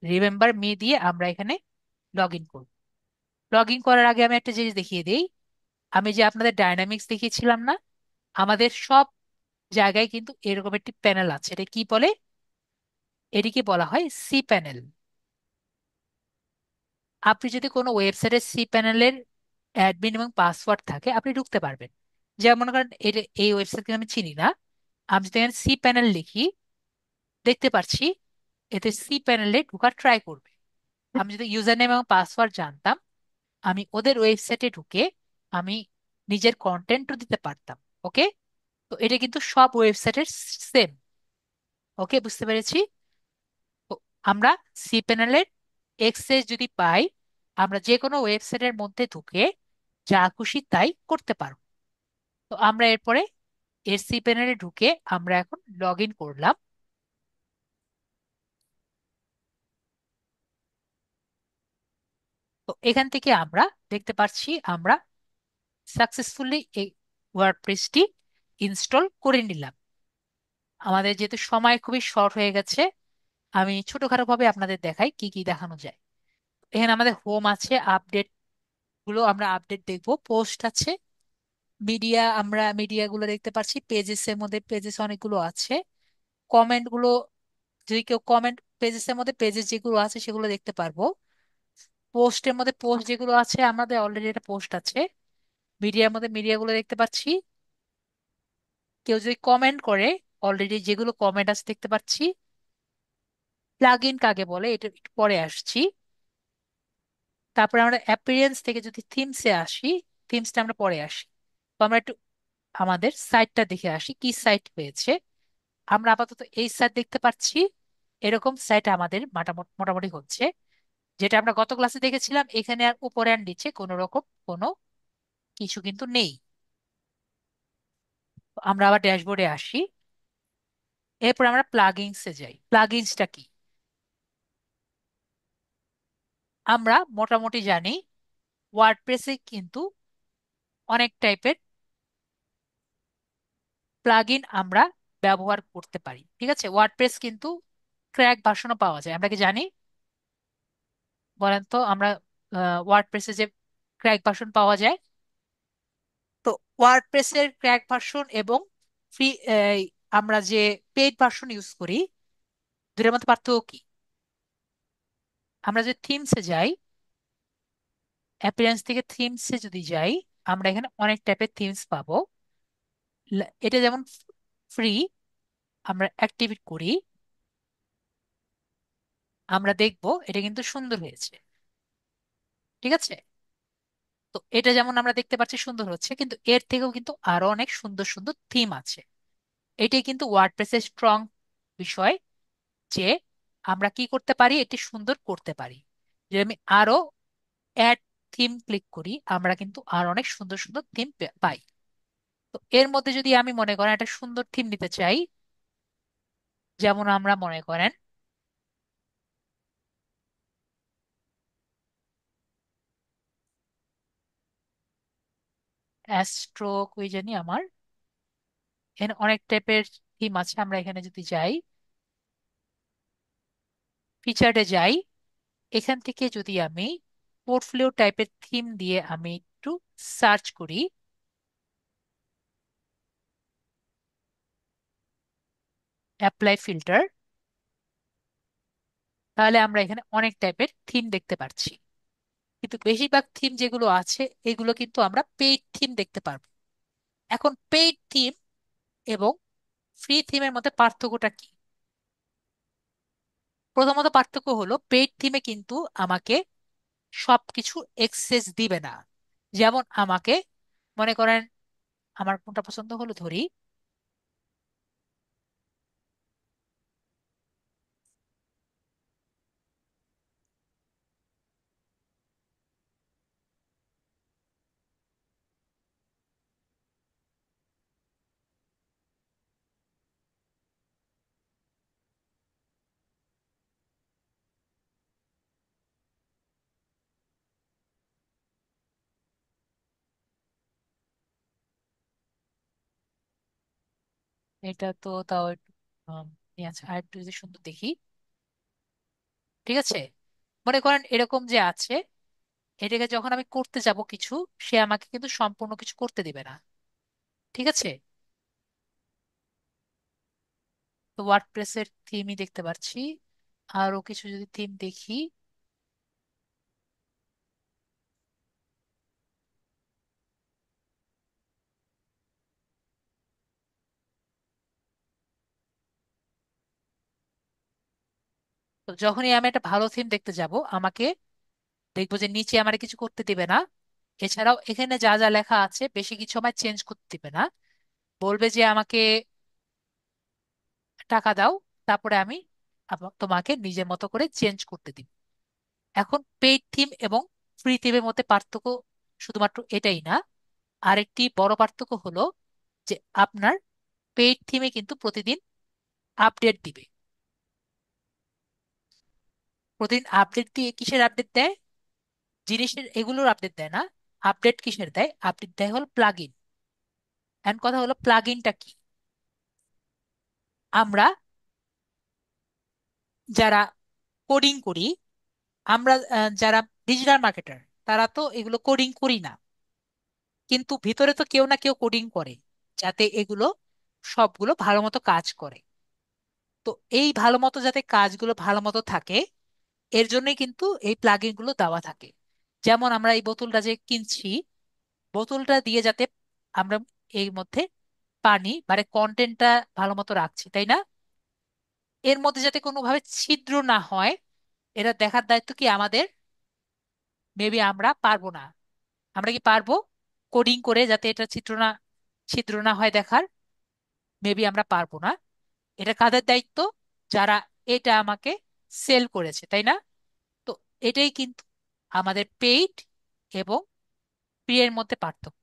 রিমেম্বার মি দিয়ে আমরা এখানে লগ ইন করব। লগ ইন করার আগে আমি একটা জিনিস দেখিয়ে দিই। আমি যে আপনাদের ডায়নামিক্স দেখিয়েছিলাম না, আমাদের সব জায়গায় কিন্তু এরকম একটি প্যানেল আছে। এটা কি বলে? এটিকে বলা হয় সি প্যানেল। আপনি যদি কোনো ওয়েবসাইটের সি প্যানেলের অ্যাডমিন এবং পাসওয়ার্ড থাকে, আপনি ঢুকতে পারবেন। যেমন মনে করেন এটা, এই ওয়েবসাইটকে আমি চিনি না, আমি যদি এখানে সি প্যানেল লিখি, দেখতে পাচ্ছি এতে সি প্যানেলে ঢোকার ট্রাই করবে। আমি যদি ইউজার নেম এবং পাসওয়ার্ড জানতাম, আমি ওদের ওয়েবসাইটে ঢুকে আমি নিজের কন্টেন্টও দিতে পারতাম। ওকে, তো এটা কিন্তু সব ওয়েবসাইটের সেম। ওকে, বুঝতে পেরেছি? তো আমরা সি প্যানেলের এক্সেস যদি পাই, আমরা যে কোনো ওয়েবসাইটের মধ্যে ঢুকে যা খুশি তাই করতে পারবো। তো আমরা এরপরে এর সি প্যানেলে ঢুকে আমরা এখন লগ ইন করলাম। তো এখান থেকে আমরা দেখতে পাচ্ছি আমরা সাকসেসফুলি এই ওয়ার্ডপ্রেসটি ইনস্টল করে নিলাম। আমাদের যেহেতু সময় খুবই শর্ট হয়ে গেছে, আমি ছোটখাটো ভাবে আপনাদের দেখাই কি কি দেখানো যায়। এখানে আমাদের হোম আছে, আপডেট গুলো আমরা আপডেট দেখবো, পোস্ট আছে, মিডিয়া, আমরা মিডিয়া গুলো দেখতে পাচ্ছি, পেজেস এর মধ্যে পেজেস অনেকগুলো আছে, কমেন্ট গুলো, যদি কেউ কমেন্ট, পেজেস এর মধ্যে পেজেস যেগুলো আছে সেগুলো দেখতে পারবো। পোস্টের মধ্যে পোস্ট যেগুলো আছে, আমাদের অলরেডি একটা পোস্ট আছে। মিডিয়ার মধ্যে মিডিয়া গুলো দেখতে পাচ্ছি। কেউ যদি কমেন্ট করে, অলরেডি যেগুলো কমেন্ট আছে দেখতে পাচ্ছি। প্লাগ ইন কাকে বলে এটা একটু পরে আসছি। তারপরে আমরা অ্যাপিয়ারেন্স থেকে যদি থিমসে আসি, থিমসটা আমরা পরে আসি। তো আমরা একটু আমাদের সাইটটা দেখে আসি কি সাইট হয়েছে। আমরা আপাতত এই সাইট দেখতে পাচ্ছি, এরকম সাইট আমাদের মোটামুটি হচ্ছে। যেটা আমরা গত ক্লাসে দেখেছিলাম, এখানে আর উপরে আর নিচে কোনো রকম কোনো কিছু কিন্তু নেই। তো আমরা আবার ড্যাশবোর্ডে আসি। এরপর আমরা প্লাগইনসে যাই। প্লাগইনসটা কি? আমরা মোটামুটি জানি ওয়ার্ডপ্রেসে কিন্তু অনেক টাইপের প্লাগইন আমরা ব্যবহার করতে পারি। ঠিক আছে, ওয়ার্ডপ্রেস কিন্তু ক্র্যাক ভার্সনও পাওয়া যায়, আমরা কি জানি? বলেন তো, আমরা ওয়ার্ডপ্রেসে যে ক্র্যাক ভার্সন পাওয়া যায়, তো ওয়ার্ডপ্রেসের ক্র্যাক ভার্সন এবং ফ্রি আমরা যে পেইড ভার্সন ইউজ করি, দুটোর মধ্যে পার্থক্য কি? আমরা যদি থিমসে যাই, অ্যাপিয়ারেন্স থেকে থিমসে যদি যাই, আমরা এখানে অনেক টাইপের থিমস পাবো। এটা যেমন ফ্রি, আমরা অ্যাক্টিভেট করি, আমরা দেখব এটা কিন্তু সুন্দর হয়েছে। ঠিক আছে, তো এটা যেমন আমরা দেখতে পাচ্ছি সুন্দর হচ্ছে, কিন্তু এর থেকেও কিন্তু আরো অনেক সুন্দর সুন্দর থিম আছে। এটাই কিন্তু ওয়ার্ডপ্রেসের স্ট্রং বিষয়, যে আমরা কি করতে পারি, এটি সুন্দর করতে পারি। যদি আমি আরো অ্যাড থিম ক্লিক করি, আমরা কিন্তু আরো অনেক সুন্দর সুন্দর থিম পাই। তো এর মধ্যে যদি আমি মনে করেন একটা সুন্দর থিম নিতে চাই, যেমন আমরা মনে করেন অ্যাস্ট্রো, ওই জানি আমার এখানে অনেক টাইপের থিম আছে। আমরা এখানে যদি যাই, ফিচারে যাই, এখান থেকে যদি আমি পোর্টফোলিও টাইপের থিম দিয়ে আমি একটু সার্চ করি, অ্যাপ্লাই ফিল্টার, তাহলে আমরা এখানে অনেক টাইপের থিম দেখতে পাচ্ছি। কিন্তু বেশিরভাগ থিম যেগুলো আছে, এগুলো কিন্তু আমরা পেইড থিম দেখতে পারবো। এখন পেইড থিম এবং ফ্রি থিমের মধ্যে পার্থক্যটা কি? প্রথমত পার্থক্য হলো, পেইড থিমে কিন্তু আমাকে সবকিছু এক্সেস দিবে না। যেমন আমাকে মনে করেন, আমার কোনটা পছন্দ হলো ধরি, এটা তো তাও একটু আচ্ছা, আর একটু যদি সুন্দর দেখি। ঠিক আছে, মনে করেন এরকম যে আছে, এটাকে যখন আমি করতে যাব কিছু, সে আমাকে কিন্তু সম্পূর্ণ কিছু করতে দিবে না। ঠিক আছে, তো ওয়ার্ডপ্রেসের থিমই দেখতে পাচ্ছি। আরো কিছু যদি থিম দেখি, তো যখনই আমি একটা ভালো থিম দেখতে যাব, আমাকে দেখবো যে নিচে আমার কিছু করতে দিবে না। এছাড়াও এখানে যা যা লেখা আছে বেশি কিছু আমায় চেঞ্জ করতে দিবে না। বলবে যে আমাকে টাকা দাও, তারপরে আমি তোমাকে নিজের মতো করে চেঞ্জ করতে দিব। এখন পেইড থিম এবং ফ্রি থিমের মধ্যে পার্থক্য শুধুমাত্র এটাই না, আরেকটি বড় পার্থক্য হলো যে আপনার পেইড থিমে কিন্তু প্রতিদিন আপডেট দিবে। প্রতিদিন আপডেট দিয়ে কিসের আপডেট দেয়? জিনিসের এগুলোর আপডেট দেয় না। আপডেট কিসের দেয়? আপডেট দেয় হলো প্লাগইন। এন্ড কথা হলো প্লাগইনটা কি? আমরা যারা কোডিং করি, আমরা যারা ডিজিটাল মার্কেটার, তারা তো এগুলো কোডিং করি না, কিন্তু ভিতরে তো কেউ না কেউ কোডিং করে, যাতে এগুলো সবগুলো ভালো মতো কাজ করে। তো এই ভালো মতো যাতে কাজগুলো ভালো মতো থাকে, এর জন্যই কিন্তু এই প্লাগইন গুলো দেওয়া থাকে। যেমন আমরা এই বোতলটা যে কিনছি, বোতলটা দিয়ে যাতে আমরা এর মধ্যে পানি মানে কন্টেন্টটা ভালো মতো রাখছি, তাই না? এর মধ্যে যাতে কোনোভাবে ছিদ্র না হয়, এটা দেখার দায়িত্ব কি আমাদের? মেবি আমরা পারবো না। আমরা কি পারবো কোডিং করে যাতে এটা ছিদ্র না হয় দেখার? মেবি আমরা পারবো না। এটা কাদের দায়িত্ব? যারা এটা আমাকে সেল করেছে, তাই না? তো এটাই কিন্তু আমাদের পেইড এবং ফ্রি এর মধ্যে পার্থক্য।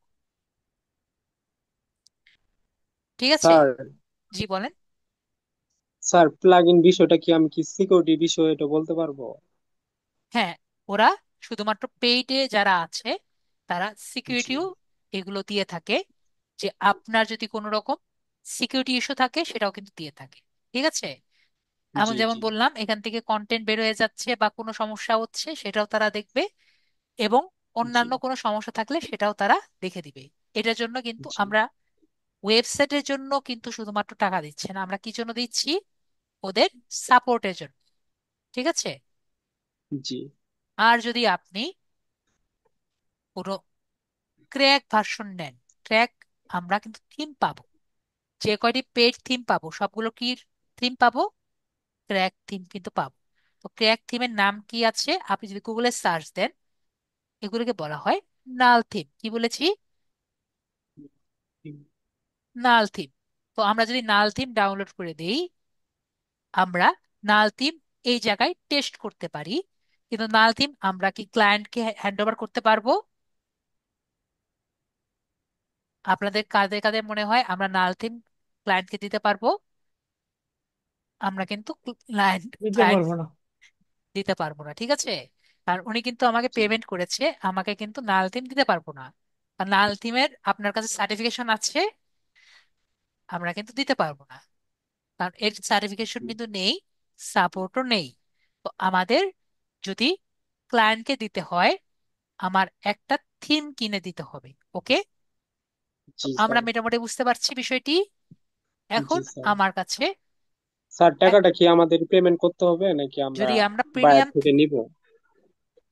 ঠিক আছে, স্যার জি বলেন। স্যার প্লাগ ইন বিষয়টা কি, আমি কি সিকিউরিটি বিষয় এটা বলতে পারবো? হ্যাঁ, ওরা শুধুমাত্র পেইডে যারা আছে তারা জি সিকিউরিটিও এগুলো দিয়ে থাকে, যে আপনার যদি কোনো রকম সিকিউরিটি ইস্যু থাকে সেটাও কিন্তু দিয়ে থাকে। ঠিক আছে? এমন জি যেমন জি বললাম, এখান থেকে কন্টেন্ট বের হয়ে যাচ্ছে বা কোনো সমস্যা হচ্ছে সেটাও তারা দেখবে, এবং জি অন্যান্য কোনো সমস্যা থাকলে সেটাও তারা দেখে দিবে। এটার জন্য কিন্তু জি আমরা ওয়েবসাইটের জন্য কিন্তু শুধুমাত্র টাকা দিচ্ছি না, আমরা কি জন্য দিচ্ছি? ওদের সাপোর্টের জন্য। ঠিক আছে? জি আর যদি আপনি পুরো ক্র্যাক ভার্সন নেন, ক্র্যাক, আমরা কিন্তু থিম পাবো, যে কয়টি পেড থিম পাবো সবগুলো কি থিম পাবো? ক্র্যাক থিম কিন্তু পাবো। তো ক্র্যাক থিমের নাম কি আছে আপনি যদি গুগলে সার্চ দেন, এগুলোকে বলা হয় নাল থিম। কি বলেছি? নাল থিম। তো আমরা যদি নাল থিম ডাউনলোড করে দেই, আমরা নাল থিম এই জায়গায় টেস্ট করতে পারি। কিন্তু নাল থিম আমরা কি ক্লায়েন্টকে হ্যান্ড ওভার করতে পারবো? আপনাদের কাদের কাদের মনে হয় আমরা নাল থিম ক্লায়েন্টকে দিতে পারবো? আমরা কিন্তু ক্লায়েন্ট দিতে ক্লায়েন্ট পারবো না। দিতে পারবো না। ঠিক আছে? কারণ উনি কিন্তু আমাকে জি পেমেন্ট করেছে, আমাকে কিন্তু নাল থিম দিতে পারবো না। আর নাল থিমের আপনার কাছে সার্টিফিকেশন আছে, আমরা কিন্তু দিতে পারবো না, কারণ এর সার্টিফিকেশন জি কিন্তু নেই, সাপোর্টও নেই। তো আমাদের যদি ক্লায়েন্টকে দিতে হয়, আমার একটা থিম কিনে দিতে হবে। ওকে? তো জি আমরা স্যার। মোটামুটি বুঝতে পারছি বিষয়টি। এখন জি স্যার। আমার কাছে স্যার এক- টাকাটা কি আমাদের পেমেন্ট করতে হবে নাকি আমরা যদি আমরা বাইরে প্রিমিয়াম, থেকে নিব?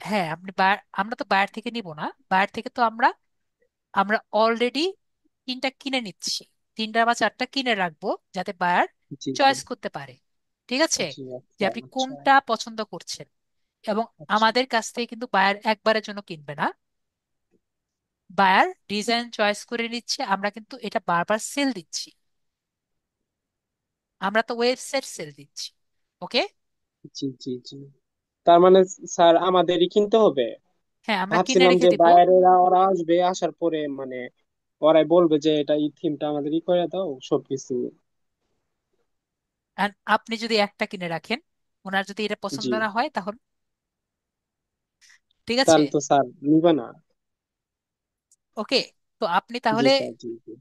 হ্যাঁ আপনি আমরা তো বাইরে থেকে নিব না, বাইরে থেকে তো আমরা আমরা অলরেডি তিনটা কিনে নিচ্ছি, তিনটা বা চারটা কিনে রাখবো যাতে বায়ার জি জি চয়েস করতে পারে। ঠিক আছে? জি যে আচ্ছা আপনি আচ্ছা কোনটা পছন্দ করছেন। এবং আচ্ছা। আমাদের কাছ থেকে কিন্তু বায়ার একবারের জন্য কিনবে না, বায়ার ডিজাইন চয়েস করে নিচ্ছে, আমরা কিন্তু এটা বারবার সেল দিচ্ছি, আমরা তো ওয়েবসাইট সেল দিচ্ছি। ওকে? জি জি জি। তার মানে স্যার আমাদেরই কিনতে হবে? হ্যাঁ, আমরা কিনে ভাবছিলাম রেখে যে দিব। বাইরেরা ওরা আসবে, আসার পরে মানে ওরাই বলবে যে এটা এই থিমটা আমাদের করে দাও সবকিছু। আর আপনি যদি একটা কিনে রাখেন, ওনার যদি এটা জি। পছন্দ না হয় তাহলে, ঠিক আছে? তাহলে তো স্যার নিবে না। ওকে, তো আপনি জি তাহলে, স্যার জি জি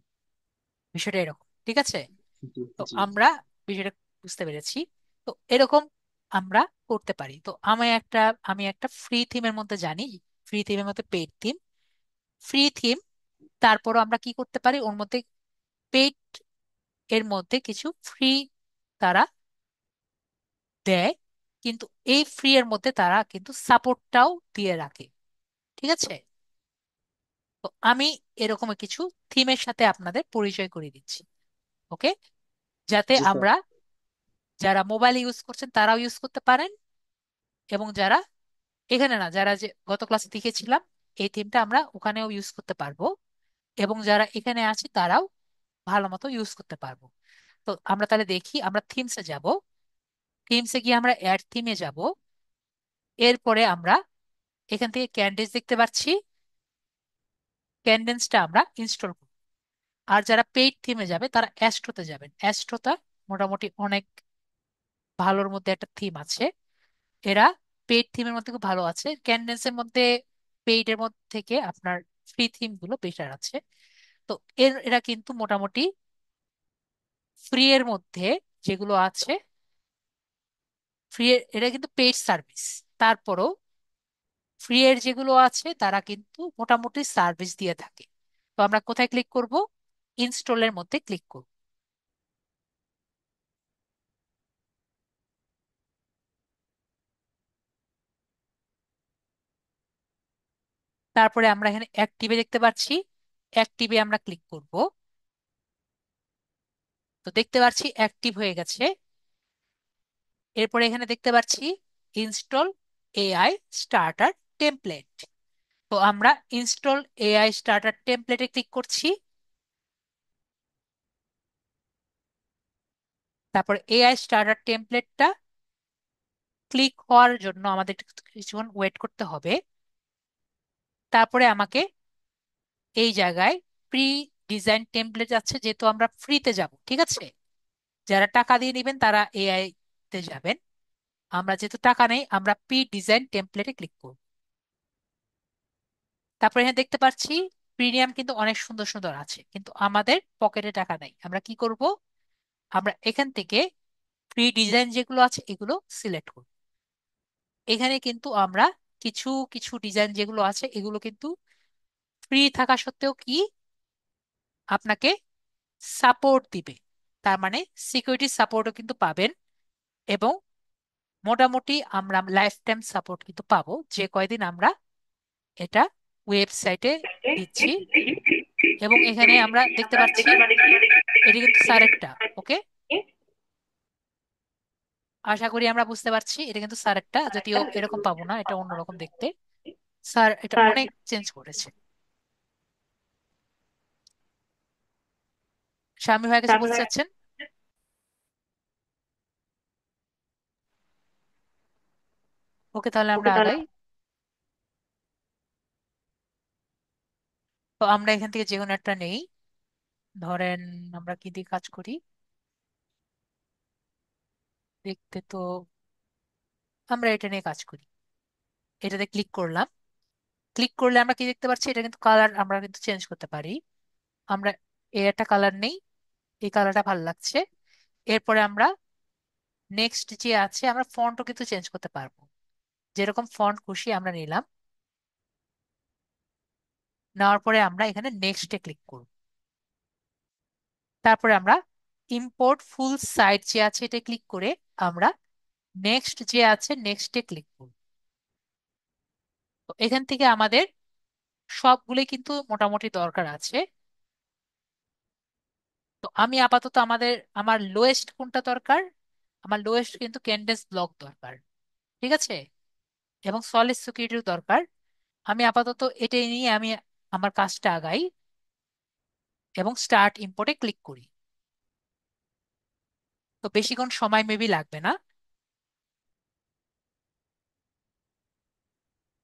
বিষয়টা এরকম। ঠিক আছে? জি তো জি আমরা বিষয়টা বুঝতে পেরেছি। তো এরকম আমরা করতে পারি। তো আমি একটা ফ্রি থিমের মধ্যে জানি, ফ্রি থিমের মধ্যে পেইড থিম, ফ্রি থিম, তারপরও আমরা কি করতে পারি ওর মধ্যে, পেইড এর মধ্যে কিছু ফ্রি তারা দেয়, কিন্তু এই ফ্রি এর মধ্যে তারা কিন্তু সাপোর্টটাও দিয়ে রাখে। ঠিক আছে? তো আমি এরকম কিছু থিমের সাথে আপনাদের পরিচয় করে দিচ্ছি। ওকে? যাতে জি স্যার আমরা, যারা মোবাইল ইউজ করছেন তারাও ইউজ করতে পারেন, এবং যারা এখানে না, যারা যে গত ক্লাসে দেখেছিলাম এই থিমটা আমরা ওখানেও ইউজ করতে পারবো, এবং যারা এখানে আছে তারাও ভালো মতো ইউজ করতে পারবো। তো আমরা তাহলে দেখি, আমরা থিমসে যাব, থিমসে গিয়ে আমরা অ্যাড থিমে যাব, এরপরে আমরা এখান থেকে ক্যান্ডেন্স দেখতে পাচ্ছি, ক্যান্ডেন্সটা আমরা ইনস্টল করব। আর যারা পেইড থিমে যাবে তারা অ্যাস্ট্রোতে যাবেন, অ্যাস্ট্রোটা মোটামুটি অনেক ভালোর মধ্যে একটা থিম আছে, এরা পেইড থিমের মধ্যে খুব ভালো আছে, ক্যান্ডেন্সের মধ্যে পেইড এর মধ্যে থেকে আপনার ফ্রি থিম গুলো বেটার আছে। তো এরা কিন্তু মোটামুটি ফ্রি এর মধ্যে যেগুলো আছে, ফ্রি এরা কিন্তু পেইড সার্ভিস, তারপরও ফ্রি এর যেগুলো আছে তারা কিন্তু মোটামুটি সার্ভিস দিয়ে থাকে। তো আমরা কোথায় ক্লিক করব? ইনস্টলের মধ্যে ক্লিক করব। তারপরে আমরা এখানে অ্যাক্টিভে দেখতে পাচ্ছি, অ্যাক্টিভে আমরা ক্লিক করব। তো দেখতে পাচ্ছি অ্যাক্টিভ হয়ে গেছে। এরপরে এখানে দেখতে পাচ্ছি ইনস্টল এআই স্টার্টার টেমপ্লেট। তো আমরা ইনস্টল এআই স্টার্টার টেমপ্লেটে ক্লিক করছি। তারপর এআই স্টার্টার টেমপ্লেটটা ক্লিক হওয়ার জন্য আমাদের কিছুক্ষণ ওয়েট করতে হবে। তারপরে আমাকে এই জায়গায় প্রি ডিজাইন টেমপ্লেট আছে, যেহেতু আমরা ফ্রিতে যাব, ঠিক আছে, যারা টাকা দিয়ে নেবেন তারা এআই তে যাবেন। আমরা যেহেতু টাকা নেই, আমরা প্রি ডিজাইন টেমপ্লেটে ক্লিক করব। তারপরে এখানে দেখতে পাচ্ছি প্রিমিয়াম কিন্তু অনেক সুন্দর সুন্দর আছে, কিন্তু আমাদের পকেটে টাকা নাই। আমরা কি করব? আমরা এখান থেকে প্রি ডিজাইন যেগুলো আছে এগুলো সিলেক্ট করব। এখানে কিন্তু আমরা কিছু কিছু ডিজাইন যেগুলো আছে এগুলো কিন্তু ফ্রি থাকা সত্ত্বেও কি আপনাকে সাপোর্ট দিবে। তার মানে সিকিউরিটি সাপোর্টও কিন্তু পাবেন, এবং মোটামুটি আমরা লাইফ টাইম সাপোর্ট কিন্তু পাবো যে কয়দিন আমরা এটা ওয়েবসাইটে দিচ্ছি। এবং এখানে আমরা দেখতে পাচ্ছি এটি কিন্তু স্যারেরটা। ওকে, আশা করি আমরা বুঝতে পারছি এটা কিন্তু স্যারেরটা, যদিও এরকম পাবো না, এটা অন্যরকম দেখতে। স্যার এটা অনেক চেঞ্জ করেছে। স্বামী ভাই কিছু বলতে চাচ্ছেন? ওকে, তাহলে আমরা আগাই। তো আমরা এখান থেকে যে কোনো একটা নেই। ধরেন আমরা কি দিয়ে কাজ করি, দেখতে তো আমরা এটা নিয়ে কাজ করি। এটাতে ক্লিক করলাম। ক্লিক করলে আমরা কি দেখতে পাচ্ছি, এটা কিন্তু কালার আমরা কিন্তু চেঞ্জ করতে পারি। আমরা এর একটা কালার নেই, এই কালারটা ভালো লাগছে। এরপরে আমরা নেক্সট যে আছে, আমরা ফন্টও কিন্তু চেঞ্জ করতে পারবো। যেরকম ফন্ট খুশি আমরা নিলাম। নেওয়ার পরে আমরা এখানে নেক্সটে ক্লিক করব। তারপরে আমরা ইম্পোর্ট ফুল সাইট যে আছে এটা ক্লিক করে আমরা নেক্সট যে আছে নেক্সটে ক্লিক করব। তো এখান থেকে আমাদের সবগুলোই কিন্তু মোটামুটি দরকার আছে। তো আমি আপাতত আমার লোয়েস্ট কোনটা দরকার, আমার লোয়েস্ট কিন্তু ক্যানভাস ব্লক দরকার। ঠিক আছে, এবং সলিড সিকিউরিটিও দরকার। আমি আপাতত এটাই নিয়ে আমি আমার কাজটা আগাই এবং স্টার্ট ইম্পোর্টে ক্লিক করি। তো বেশিক্ষণ সময় মেবি লাগবে না,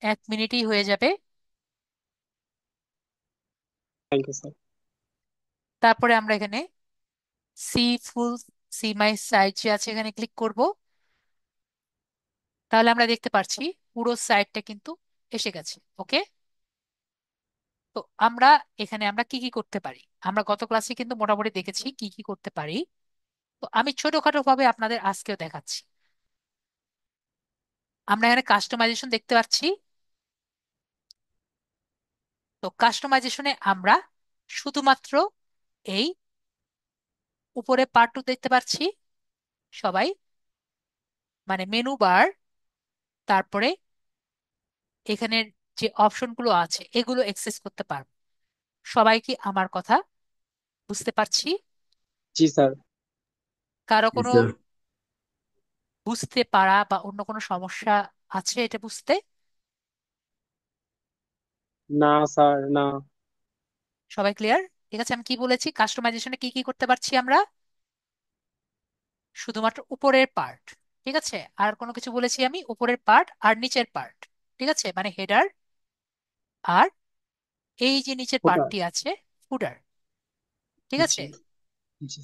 1 মিনিটই হয়ে যাবে। Thank you sir. তারপরে আমরা এখানে see full see my site যে আছে এখানে ক্লিক করব। তাহলে আমরা দেখতে পাচ্ছি পুরো সাইটটা কিন্তু এসে গেছে। ওকে, তো এখানে আমরা কি কি করতে পারি, আমরা গত ক্লাসে কিন্তু মোটামুটি দেখেছি কি কি করতে পারি। তো আমি ছোটখাটো ভাবে আপনাদের আজকেও দেখাচ্ছি। আমরা এখানে কাস্টমাইজেশন দেখতে পাচ্ছি। তো কাস্টমাইজেশনে আমরা শুধুমাত্র এই উপরে পার্ট 2 দেখতে পাচ্ছি সবাই, মানে মেনু বার, তারপরে এখানের যে অপশনগুলো আছে এগুলো অ্যাক্সেস করতে পারবো। সবাই কি আমার কথা বুঝতে পারছি? জি স্যার। কারো জি কোনো স্যার। বুঝতে পারা বা অন্য কোনো সমস্যা আছে এটা বুঝতে? না স্যার, না। সবাই ক্লিয়ার? ঠিক আছে, আমি কি বলেছি, কাস্টমাইজেশনে কি কি করতে পারছি আমরা? শুধুমাত্র উপরের পার্ট। ঠিক আছে, আর কোনো কিছু বলেছি আমি? উপরের পার্ট আর নিচের পার্ট। ঠিক আছে, মানে হেডার আর এই যে নিচের ওটা। পার্টটি আছে ফুডার। ঠিক আছে, জি জি।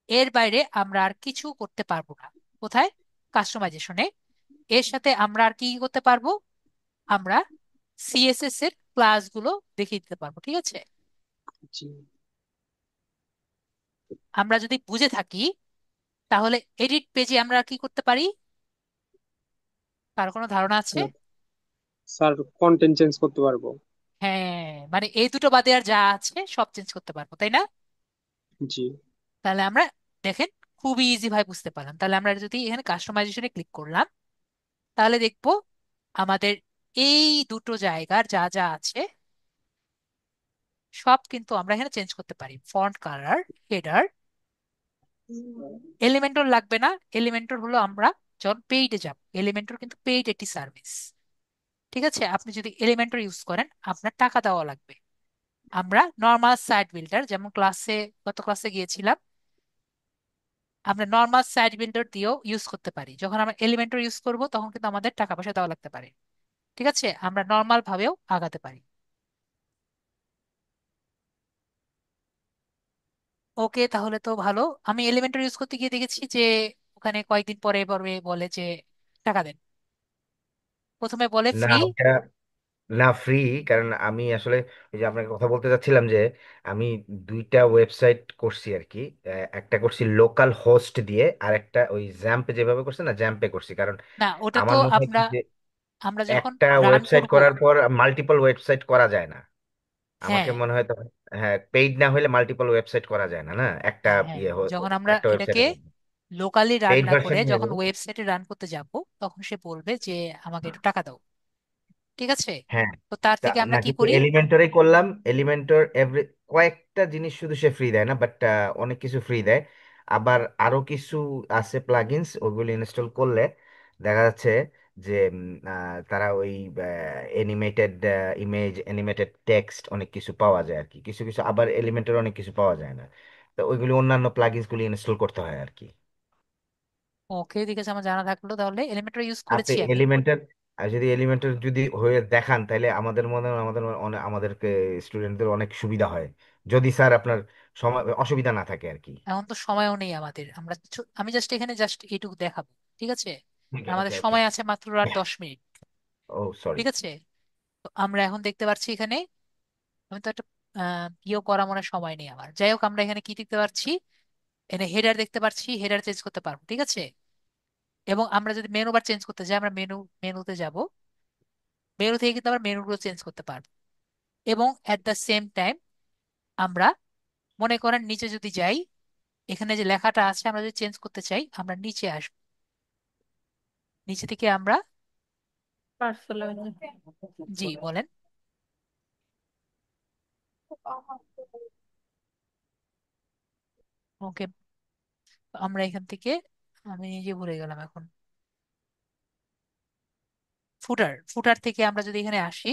এর বাইরে আমরা আর কিছু করতে পারবো না। কোথায়? কাস্টমাইজেশনে। এর সাথে আমরা আর কি কি করতে পারবো, আমরা সিএসএস এর ক্লাসগুলো দেখিয়ে দিতে পারবো। ঠিক আছে, জি আমরা যদি বুঝে থাকি তাহলে এডিট পেজে আমরা কি করতে পারি, কার কোনো ধারণা আছে? স্যার। স্যার, কন্টেন্ট চেঞ্জ করতে পারবো। হ্যাঁ, মানে এই দুটো বাদে আর যা আছে সব চেঞ্জ করতে পারবো, তাই না? জি তাহলে আমরা দেখেন খুবই ইজি ভাবে বুঝতে পারলাম। তাহলে আমরা যদি এখানে কাস্টমাইজেশনে ক্লিক করলাম, তাহলে দেখবো আমাদের এই দুটো জায়গার যা যা আছে সব কিন্তু আমরা এখানে চেঞ্জ করতে পারি। ফন্ট কালার, হেডার, এলিমেন্টর লাগবে না। এলিমেন্টর হলো আমরা যখন পেইডে যাব, এলিমেন্টর কিন্তু পেইড একটি সার্ভিস। ঠিক আছে, আপনি যদি এলিমেন্টর ইউজ করেন আপনার টাকা দেওয়া লাগবে। আমরা নর্মাল সাইট বিল্ডার, যেমন গত ক্লাসে গিয়েছিলাম, আমরা নর্মাল সাইট বিল্ডার দিয়েও ইউজ করতে পারি। যখন আমরা এলিমেন্টর ইউজ করব তখন কিন্তু আমাদের টাকা পয়সা দেওয়া লাগতে পারে। ঠিক আছে, আমরা নর্মাল ভাবেও আগাতে পারি। ওকে, তাহলে তো ভালো। আমি এলিমেন্টর ইউজ করতে গিয়ে দেখেছি যে ওখানে কয়েকদিন পরে পরে বলে যে টাকা দেন, প্রথমে বলে না ফ্রি। ওটা না ফ্রি। কারণ আমি আসলে ওই যে আপনাকে কথা বলতে চাচ্ছিলাম যে আমি দুইটা ওয়েবসাইট করছি আর কি। একটা করছি লোকাল হোস্ট দিয়ে, আর একটা ওই জ্যাম্পে যেভাবে করছে না, জ্যাম্পে করছি। কারণ না, ওটা তো আমার মনে হয় আমরা কি যে আমরা যখন একটা রান ওয়েবসাইট করব। করার পর মাল্টিপল ওয়েবসাইট করা যায় না। আমাকে হ্যাঁ, মনে হয় তখন, হ্যাঁ, পেইড না হলে মাল্টিপল ওয়েবসাইট করা যায় না, না একটা হ্যাঁ, ইয়ে যখন আমরা একটা এটাকে ওয়েবসাইটের মধ্যে লোকালি রান পেইড না করে ভার্সন হয়ে যখন যাবে। ওয়েবসাইটে রান করতে যাব, তখন সে বলবে যে আমাকে একটু টাকা দাও। ঠিক আছে, হ্যাঁ। তো তার তা থেকে আমরা না, কি কিন্তু করি? এলিমেন্টরে করলাম। এলিমেন্টর কয়েকটা জিনিস শুধু সে ফ্রি দেয় না, বাট অনেক কিছু ফ্রি দেয়। আবার আরো কিছু আছে প্লাগইনস, ওগুলো ইনস্টল করলে দেখা যাচ্ছে যে তারা ওই অ্যানিমেটেড ইমেজ, অ্যানিমেটেড টেক্সট অনেক কিছু পাওয়া যায় আর কি। কিছু কিছু আবার এলিমেন্টের অনেক কিছু পাওয়া যায় না। তো ওইগুলি অন্যান্য প্লাগইনস গুলি ইনস্টল করতে হয় আর কি। ওকে, ঠিক আছে, আমার জানা থাকলো। তাহলে এলিমেন্টর ইউজ আপনি করেছি আমি। এলিমেন্টের, আর যদি এলিমেন্টের যদি হয়ে দেখান তাহলে আমাদেরকে স্টুডেন্টদের অনেক সুবিধা হয়, যদি স্যার আপনার সময় অসুবিধা না থাকে আর কি। এখন তো সময়ও নেই আমাদের, আমি জাস্ট এখানে জাস্ট এইটুকু দেখাবো। ঠিক আছে, আর ওকে আমাদের ওকে। সময় আছে মাত্র আর 10 মিনিট। ও সরি। ঠিক আছে, তো আমরা এখন দেখতে পাচ্ছি এখানে, আমি তো একটা ইয়ে করা মনে হয় সময় নেই আমার। যাই হোক, আমরা এখানে কি দেখতে পাচ্ছি, এখানে হেডার দেখতে পাচ্ছি, হেডার চেঞ্জ করতে পারবো। ঠিক আছে, এবং আমরা যদি মেনু বার চেঞ্জ করতে যাই, আমরা মেনুতে যাব। মেনু থেকে কিন্তু আমরা মেনুগুলো চেঞ্জ করতে পারবো। এবং অ্যাট দ্য সেম টাইম আমরা, মনে করেন নিচে যদি যাই, এখানে যে লেখাটা আছে আমরা যদি চেঞ্জ করতে চাই, আমরা নিচে আসবো। নিচে থেকে আমরা, জি বলেন। ওকে, আমরা এখান থেকে, আমি নিজে ভুলে গেলাম এখন। ফুটার ফুটার থেকে আমরা যদি এখানে আসি,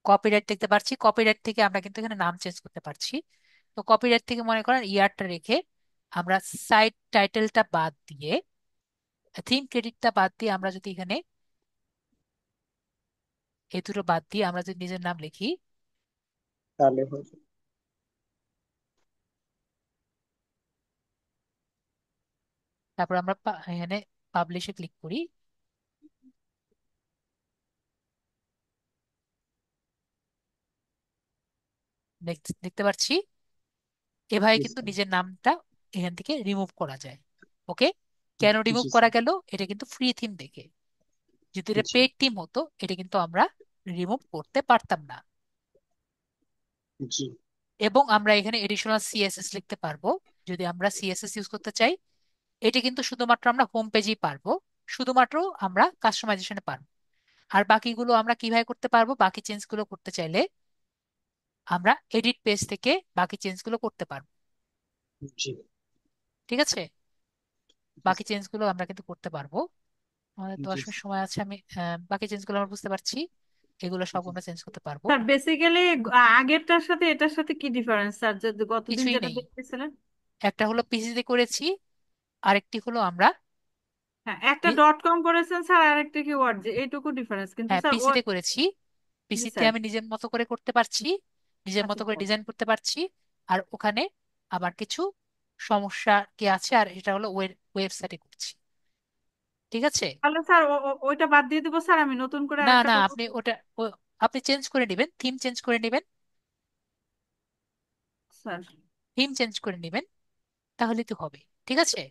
কপিরাইট দেখতে পাচ্ছি। কপিরাইট থেকে আমরা কিন্তু এখানে নাম চেঞ্জ করতে পারছি। তো কপিরাইট থেকে মনে করেন ইয়ারটা রেখে, আমরা সাইট টাইটেলটা বাদ দিয়ে, থিম ক্রেডিটটা বাদ দিয়ে, আমরা যদি এখানে এই দুটো বাদ দিয়ে আমরা যদি নিজের নাম লিখি, তাহলে হয়ে যাবে। তারপর আমরা এখানে পাবলিশে ক্লিক করি, দেখতে পাচ্ছি এভাবে জি কিন্তু স্যার। নিজের নামটা এখান থেকে রিমুভ করা যায়। ওকে, কেন রিমুভ জি করা স্যার। গেল? এটা কিন্তু ফ্রি থিম দেখে। যদি এটা জি পেড থিম হতো, এটা কিন্তু আমরা রিমুভ করতে পারতাম না। জি এবং আমরা এখানে এডিশনাল সিএসএস লিখতে পারবো, যদি আমরা সিএসএস ইউজ করতে চাই। এটা কিন্তু শুধুমাত্র আমরা হোম পেজেই পারবো, শুধুমাত্র আমরা কাস্টমাইজেশনে পারবো। আর বাকিগুলো আমরা কিভাবে করতে পারবো? বাকি চেঞ্জ গুলো করতে চাইলে আমরা এডিট পেজ থেকে বাকি চেঞ্জ গুলো করতে পারবো। জি ঠিক আছে, জি বাকি চেঞ্জ গুলো আমরা কিন্তু করতে পারবো। আমাদের জি 10 মিনিট সময় আছে, আমি বাকি চেঞ্জ গুলো আমরা বুঝতে পারছি, এগুলো সব আমরা চেঞ্জ করতে পারবো। স্যার বেসিক্যালি আগেরটার সাথে এটার সাথে কি ডিফারেন্স স্যার, যে গতদিন কিছুই যেটা নেই, দেখতেছিলেন? একটা হলো পিসিতে করেছি, আরেকটি হলো আমরা, হ্যাঁ, একটা ডট কম করেছেন স্যার, আর একটা কি ওয়ার্ড, যে এইটুকু ডিফারেন্স কিন্তু হ্যাঁ স্যার ও। পিসিতে করেছি। জি পিসিতে স্যার। আমি নিজের মতো করে করতে পারছি, নিজের আচ্ছা মতো করে স্যার। ডিজাইন করতে পারছি। আর ওখানে আবার কিছু সমস্যা কি আছে, আর এটা হলো ওয়েবসাইটে করছি। ঠিক আছে, তাহলে স্যার ওইটা বাদ দিয়ে দিব স্যার, আমি নতুন করে না আরেকটা না, করবো। আপনি ওটা আপনি চেঞ্জ করে নেবেন, থিম চেঞ্জ করে নেবেন। স্যার। থিম চেঞ্জ করে নেবেন, তাহলে তো হবে। ঠিক আছে,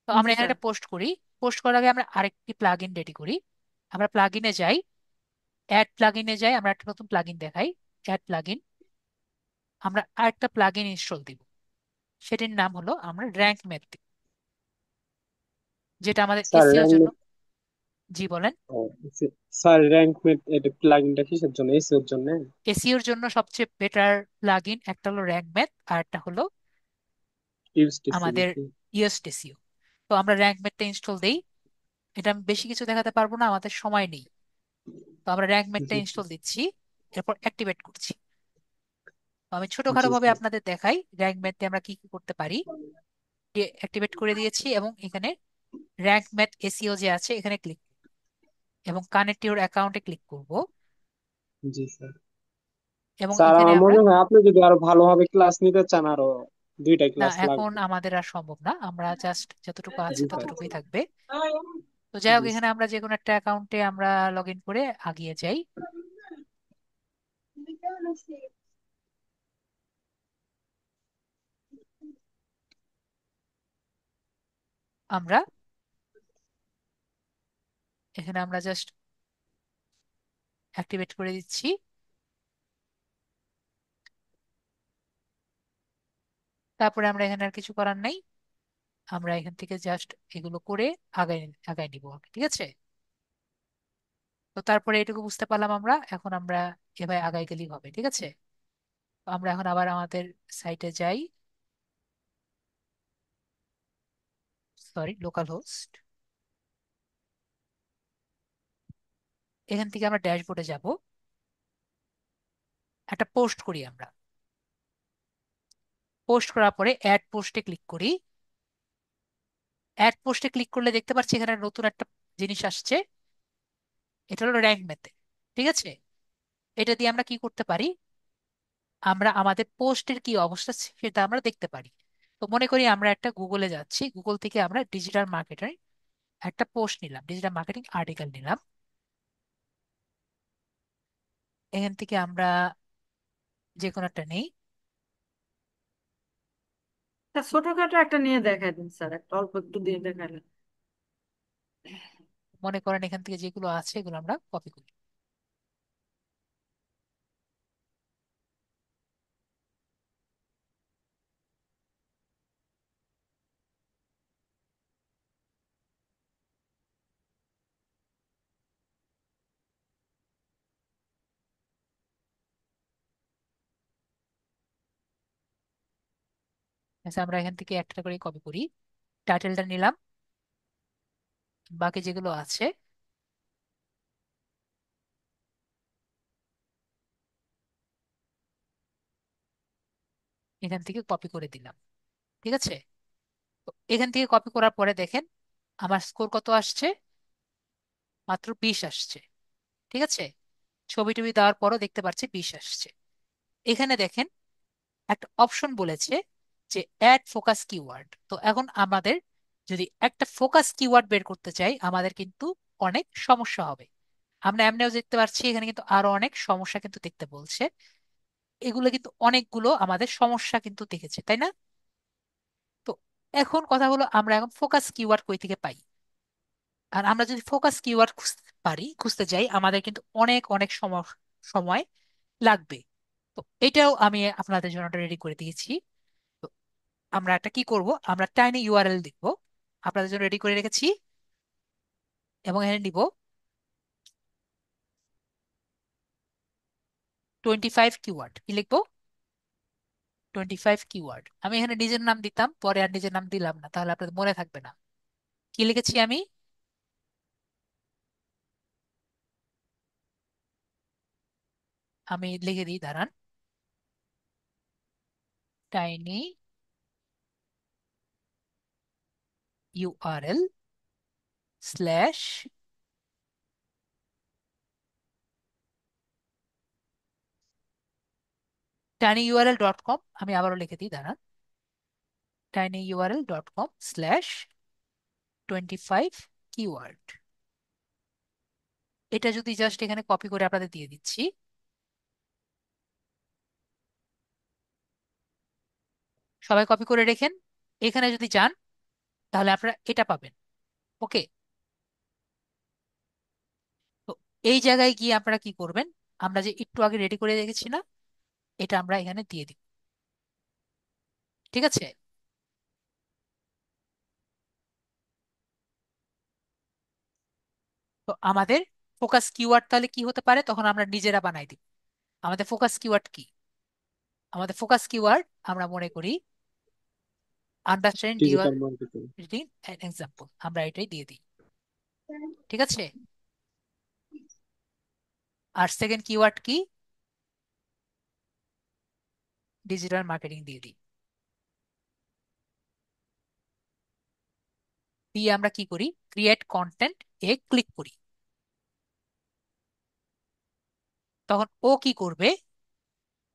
তো জি আমরা এখানে স্যার। একটা পোস্ট করি। পোস্ট করার আগে আমরা আরেকটি প্লাগ ইন রেডি করি। আমরা প্লাগ ইনে যাই, অ্যাড প্লাগ ইনে যাই, আমরা একটা নতুন প্লাগ ইন দেখাই, অ্যাড প্লাগ ইন। আমরা আরেকটা প্লাগ ইন ইনস্টল দিব, সেটির নাম হলো আমরা র্যাঙ্ক ম্যাথ, যেটা আমাদের স্যার এসিওর র্যাঙ্ক জন্য। মেট। জি বলেন। স্যার র্যাঙ্ক মেট এটা প্লাগইনটা কিসের জন্য? এসিওর জন্য? এসিওর জন্য সবচেয়ে বেটার প্লাগ ইন একটা হলো র্যাঙ্ক ম্যাথ, আর একটা হলো ইউএসটিসি আমাদের নাকি? ইউএসটিসিও। তো আমরা র্যাঙ্ক ম্যাথটা ইনস্টল দেই। এটা আমি বেশি কিছু দেখাতে পারবো না, আমাদের সময় নেই। তো আমরা র্যাঙ্ক ম্যাথটা জি ইনস্টল দিচ্ছি, এরপর অ্যাক্টিভেট করছি। তো আমি জি ছোটখাটো ভাবে স্যার। আপনাদের দেখাই র্যাঙ্ক ম্যাথে আমরা কি কি করতে পারি। অ্যাক্টিভেট করে দিয়েছি, এবং এখানে র্যাঙ্ক ম্যাথ এসিও যে আছে এখানে ক্লিক, এবং কানেক্ট ইউর অ্যাকাউন্টে ক্লিক করব। জি স্যার। এবং স্যার এখানে আমার আমরা, মনে হয় আপনি যদি আরো ভালোভাবে ক্লাস নিতে চান, আরো দুইটা না, ক্লাস এখন লাগবে। আমাদের আর সম্ভব না, আমরা জাস্ট যতটুকু আছে জি স্যার। ততটুকুই থাকবে। তো যাই হোক, জি এখানে আমরা যে কোনো একটা অ্যাকাউন্টে আমরা লগ ইন করে আগিয়ে যাই। আমরা এখানে আমরা জাস্ট অ্যাক্টিভেট করে দিচ্ছি। তারপরে আমরা এখানে আর কিছু করার নাই, আমরা এখান থেকে জাস্ট এগুলো করে আগাই আগাই নিব, ঠিক আছে? তো তারপরে এটুকু বুঝতে পারলাম আমরা, এখন আমরা এভাবে আগাই গেলেই হবে, ঠিক আছে? তো আমরা এখন আবার আমাদের সাইটে যাই, সরি, লোকাল হোস্ট। এখান থেকে আমরা ড্যাশবোর্ডে যাব, একটা পোস্ট করি আমরা। পোস্ট করার পরে অ্যাড পোস্টে ক্লিক করি। অ্যাড পোস্টে ক্লিক করলে দেখতে পাচ্ছি এখানে নতুন একটা জিনিস আসছে, এটা হলো র্যাঙ্ক মেথড, ঠিক আছে? এটা দিয়ে আমরা কি করতে পারি, আমরা আমাদের পোস্টের কি অবস্থা সেটা আমরা দেখতে পারি। তো মনে করি আমরা একটা গুগলে যাচ্ছি, গুগল থেকে আমরা ডিজিটাল মার্কেটিং একটা পোস্ট নিলাম, ডিজিটাল মার্কেটিং আর্টিকেল নিলাম। এখান থেকে আমরা যে কোনো একটা নেই। তা ছোটখাটো একটা নিয়ে দেখাই দিন স্যার, একটা অল্প একটু দিয়ে দেখালেন। মনে করেন এখান থেকে যেগুলো আছে এগুলো আমরা কপি করি। আচ্ছা, আমরা এখান থেকে একটা করে কপি করি, টাইটেলটা নিলাম, বাকি যেগুলো আছে এখান থেকে কপি করে দিলাম, ঠিক আছে? তো এখান থেকে কপি করার পরে দেখেন আমার স্কোর কত আসছে, মাত্র 20 আসছে, ঠিক আছে? ছবি টবি দেওয়ার পরও দেখতে পাচ্ছি 20 আসছে। এখানে দেখেন একটা অপশন বলেছে যে অ্যাড ফোকাস কিওয়ার্ড। তো এখন আমাদের যদি একটা ফোকাস কিওয়ার্ড বের করতে চাই আমাদের কিন্তু অনেক সমস্যা হবে। আমরা এমনিও দেখতে পাচ্ছি এখানে কিন্তু আরো অনেক সমস্যা কিন্তু দেখতে বলছে, এগুলো কিন্তু অনেকগুলো আমাদের সমস্যা কিন্তু দেখেছে, তাই না? তো এখন কথা হলো আমরা এখন ফোকাস কিওয়ার্ড কই থেকে পাই? আর আমরা যদি ফোকাস কিওয়ার্ড খুঁজতে পারি, খুঁজতে যাই, আমাদের কিন্তু অনেক অনেক সময় লাগবে। তো এটাও আমি আপনাদের জন্য রেডি করে দিয়েছি। তো আমরা একটা কি করব, আমরা টাইনি ইউআরএল দিব, আপনাদের জন্য রেডি করে রেখেছি। এবং এখানে নিব 25 কিওয়ার্ড। কি লিখবো? 25 কিওয়ার্ড। আমি এখানে নিজের নাম দিতাম, পরে আর নিজের নাম দিলাম না, তাহলে আপনাদের মনে থাকবে না। কি লিখেছি আমি? আমি লিখে দিই, দাঁড়ান। টাইনি ইউআরএল স্ল্যাশ tinyurl.com, আমি আবারও লিখে দিই, দাঁড়ান। tinyurl.com/25 keyword. এটা যদি জাস্ট এখানে কপি করে আপনাদের দিয়ে দিচ্ছি, সবাই কপি করে রেখেন। এখানে যদি যান তাহলে আপনারা এটা পাবেন, ওকে? তো এই জায়গায় গিয়ে আপনারা কি করবেন, আমরা যে একটু আগে রেডি করে রেখেছি না, এটা আমরা এখানে দিয়ে দিব, ঠিক আছে? তো আমাদের ফোকাস কিওয়ার্ড তাহলে কি হতে পারে, তখন আমরা নিজেরা বানাই দিব। আমাদের ফোকাস কিওয়ার্ড কি? আমাদের ফোকাস কিওয়ার্ড আমরা মনে করি আন্ডারস্ট্যান্ডিং ডিজিটাল মার্কেটিং। এক্সাম্পল, আমরা এটাই দিয়ে দিই, ঠিক আছে? আর সেকেন্ড কিওয়ার্ড কি? ডিজিটাল মার্কেটিং দিয়ে দিই। দিয়ে আমরা কি করি, ক্রিয়েট কন্টেন্ট এ ক্লিক করি। তখন ও কি করবে,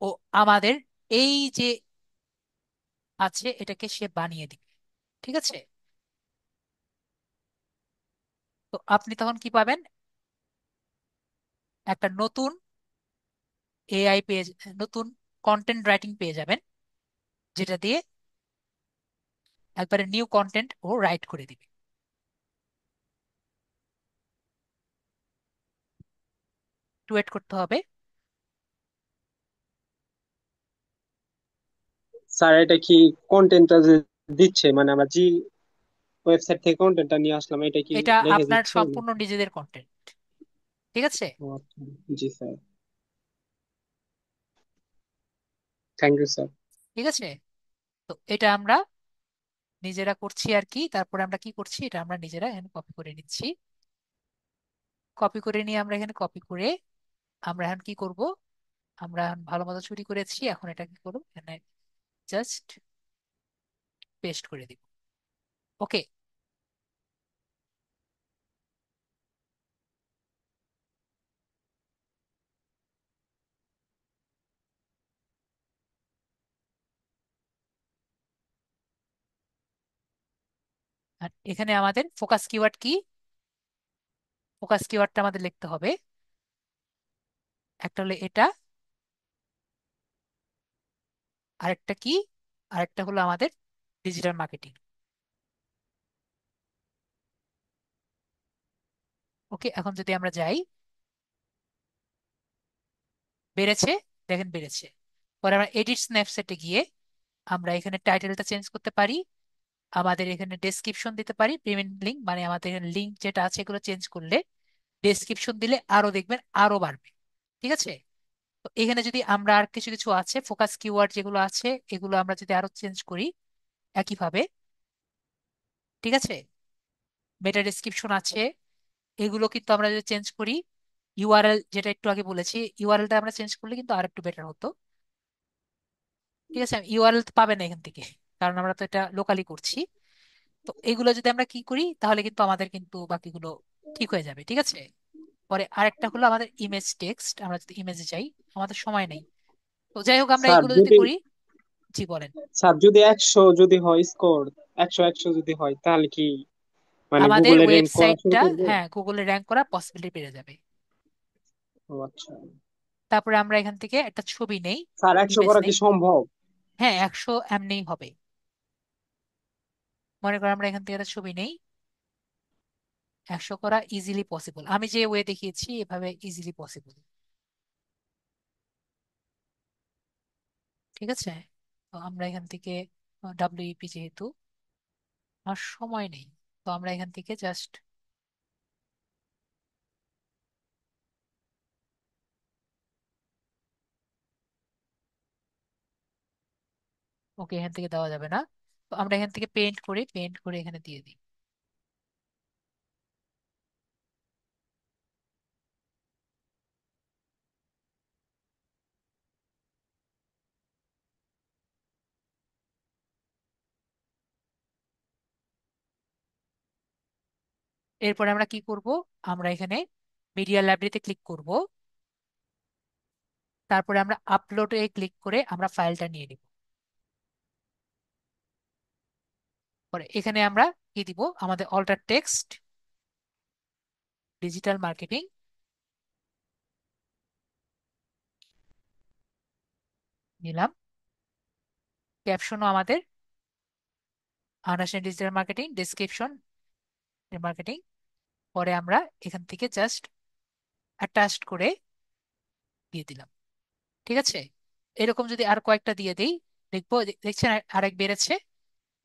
ও আমাদের এই যে আছে এটাকে সে বানিয়ে দিবে। ঠিক আছে? তো আপনি তখন কি পাবেন? একটা নতুন এআই পেজ, নতুন কন্টেন্ট রাইটিং পেয়ে যাবেন, যেটা দিয়ে একবারে নিউ কন্টেন্ট ও রাইট করে দিবে। একটু ওয়েট করতে হবে। স্যার এটা কি কন্টেন্টটা যে দিচ্ছে, মানে আমরা জি ওয়েবসাইট থেকে কন্টেন্টটা নিয়ে আসলাম, এটা কি এটা রেখে আপনার দিচ্ছে সম্পূর্ণ নাকি? নিজেদের কন্টেন্ট। ঠিক আছে? ও আচ্ছা। জি স্যার, থ্যাংক ইউ স্যার। ঠিক আছে। তো এটা আমরা নিজেরা করছি আর কি। তারপরে আমরা কি করছি, এটা আমরা নিজেরা এখানে কপি করে নিচ্ছি। কপি করে নিয়ে আমরা এখানে কপি করে আমরা এখন কি করব, আমরা এখন ভালো মতো চুরি করেছি, এখন এটা কি করব, এখানে জাস্ট পেস্ট করে দিব। ওকে। আর এখানে আমাদের ফোকাস কিওয়ার্ড কি? ফোকাস কিওয়ার্ডটা আমাদের লিখতে হবে। একটা হলো এটা, আরেকটা কি, আরেকটা হলো আমাদের ডিজিটাল মার্কেটিং। ওকে, এখন যদি আমরা যাই, বেড়েছে, দেখেন বেড়েছে। পরে আমরা এডিট স্ন্যাপচ্যাটে গিয়ে আমরা এখানে টাইটেলটা চেঞ্জ করতে পারি, আমাদের এখানে ডেসক্রিপশন দিতে পারি, পেমেন্ট লিঙ্ক, মানে আমাদের এখানে লিঙ্ক যেটা আছে এগুলো চেঞ্জ করলে, ডেসক্রিপশন দিলে আরো দেখবেন আরো বাড়বে। ঠিক আছে? তো এখানে যদি আমরা আর কিছু কিছু আছে ফোকাস কিওয়ার্ড যেগুলো আছে, এগুলো আমরা যদি আরো চেঞ্জ করি একইভাবে। ঠিক আছে? মেটা ডেসক্রিপশন আছে, এগুলো কিন্তু আমরা যদি চেঞ্জ করি, ইউআরএল যেটা একটু আগে বলেছি, ইউআরএলটা আমরা চেঞ্জ করলে কিন্তু আর একটু বেটার হতো। ঠিক আছে? ইউআরএল পাবে না এখান থেকে, কারণ আমরা তো এটা লোকালি করছি। তো এগুলো যদি আমরা কি করি, তাহলে কিন্তু আমাদের কিন্তু বাকিগুলো ঠিক হয়ে যাবে। ঠিক আছে? পরে আরেকটা হলো আমাদের ইমেজ টেক্সট, আমরা যদি ইমেজে যাই, আমাদের সময় নেই। তো যাই হোক, আমরা স্যার এগুলো যদি যদি, করি। জি বলেন। স্যার যদি 100 যদি হয় স্কোর, 100 যদি হয় তাহলে কি মানে আমাদের গুগলে র্যাঙ্ক করা শুরু ওয়েবসাইটটা, করবে? হ্যাঁ, গুগলে র্যাঙ্ক করার পসিবিলিটি বেড়ে যাবে। ও আচ্ছা। তারপরে আমরা এখান থেকে একটা ছবি নেই, স্যার 100 ইমেজ করা কি নেই। সম্ভব? হ্যাঁ, 100 এমনিই হবে। মনে করো আমরা এখান থেকে একটা ছবি নেই, 100 করা ইজিলি পসিবল। আমি যে ওয়ে দেখিয়েছি এভাবে ইজিলি পসিবল। ঠিক আছে? তো আমরা এখান থেকে ডাব্লিউপি যেহেতু আর সময় নেই, তো আমরা এখান থেকে জাস্ট, ওকে, এখান থেকে দেওয়া যাবে না। তো আমরা এখান থেকে পেন্ট করে এখানে দিয়ে দিই। এরপরে আমরা কি করব, আমরা এখানে মিডিয়া লাইব্রেরিতে ক্লিক করব। তারপরে আমরা আপলোডে ক্লিক করে আমরা ফাইলটা নিয়ে নিব। পরে এখানে আমরা কি দিব, আমাদের অল্টার টেক্সট, ডিজিটাল মার্কেটিং নিলাম। ক্যাপশনও আমাদের আনাসেন ডিজিটাল মার্কেটিং, ডেসক্রিপশন মার্কেটিং। পরে আমরা এখান থেকে জাস্ট অ্যাটাচ করে দিয়ে দিলাম। ঠিক আছে? এরকম যদি আর কয়েকটা দিয়ে দেই, দেখবো দেখছেন আরেক বেড়েছে।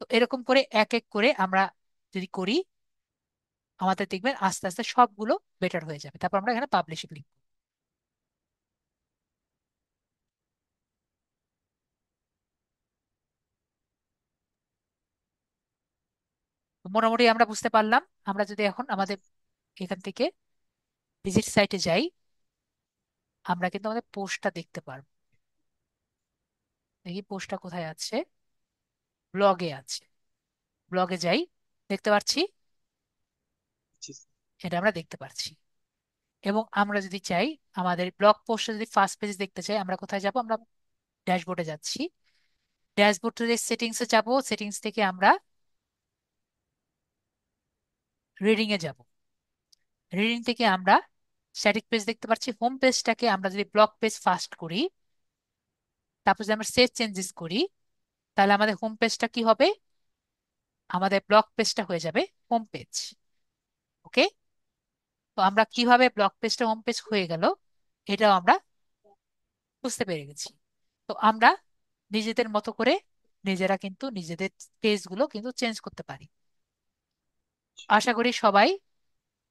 তো এরকম করে এক এক করে আমরা যদি করি, আমাদের দেখবেন আস্তে আস্তে সবগুলো বেটার হয়ে যাবে। তারপর আমরা এখানে পাবলিশে ক্লিক। মোটামুটি আমরা বুঝতে পারলাম। আমরা যদি এখন আমাদের এখান থেকে ভিজিট সাইটে যাই, আমরা কিন্তু আমাদের পোস্টটা দেখতে পারবো। দেখি পোস্টটা কোথায় আছে, ব্লগে আছে। ব্লগে যাই, দেখতে পাচ্ছি, জি এটা আমরা দেখতে পাচ্ছি। এবং আমরা যদি চাই আমাদের ব্লগ পোস্টে যদি ফার্স্ট পেজ দেখতে চাই, আমরা কোথায় যাব, আমরা ড্যাশবোর্ডে যাচ্ছি। ড্যাশবোর্ডের সেটিংসে যাব, সেটিংস থেকে আমরা রিডিং এ যাব। রিডিং থেকে আমরা স্ট্যাটিক পেজ দেখতে পাচ্ছি। হোম পেজটাকে আমরা যদি ব্লক পেজ ফার্স্ট করি, তারপর যদি আমরা সেভ চেঞ্জেস করি, তাহলে আমাদের হোম পেজটা কি হবে? আমাদের ব্লক পেজটা হয়ে যাবে হোম পেজ। ওকে, তো আমরা কিভাবে ব্লক পেজটা হোম পেজ হয়ে গেল এটাও আমরা বুঝতে পেরে গেছি। তো আমরা নিজেদের মতো করে নিজেরা কিন্তু নিজেদের পেজগুলো কিন্তু চেঞ্জ করতে পারি। আশা করি সবাই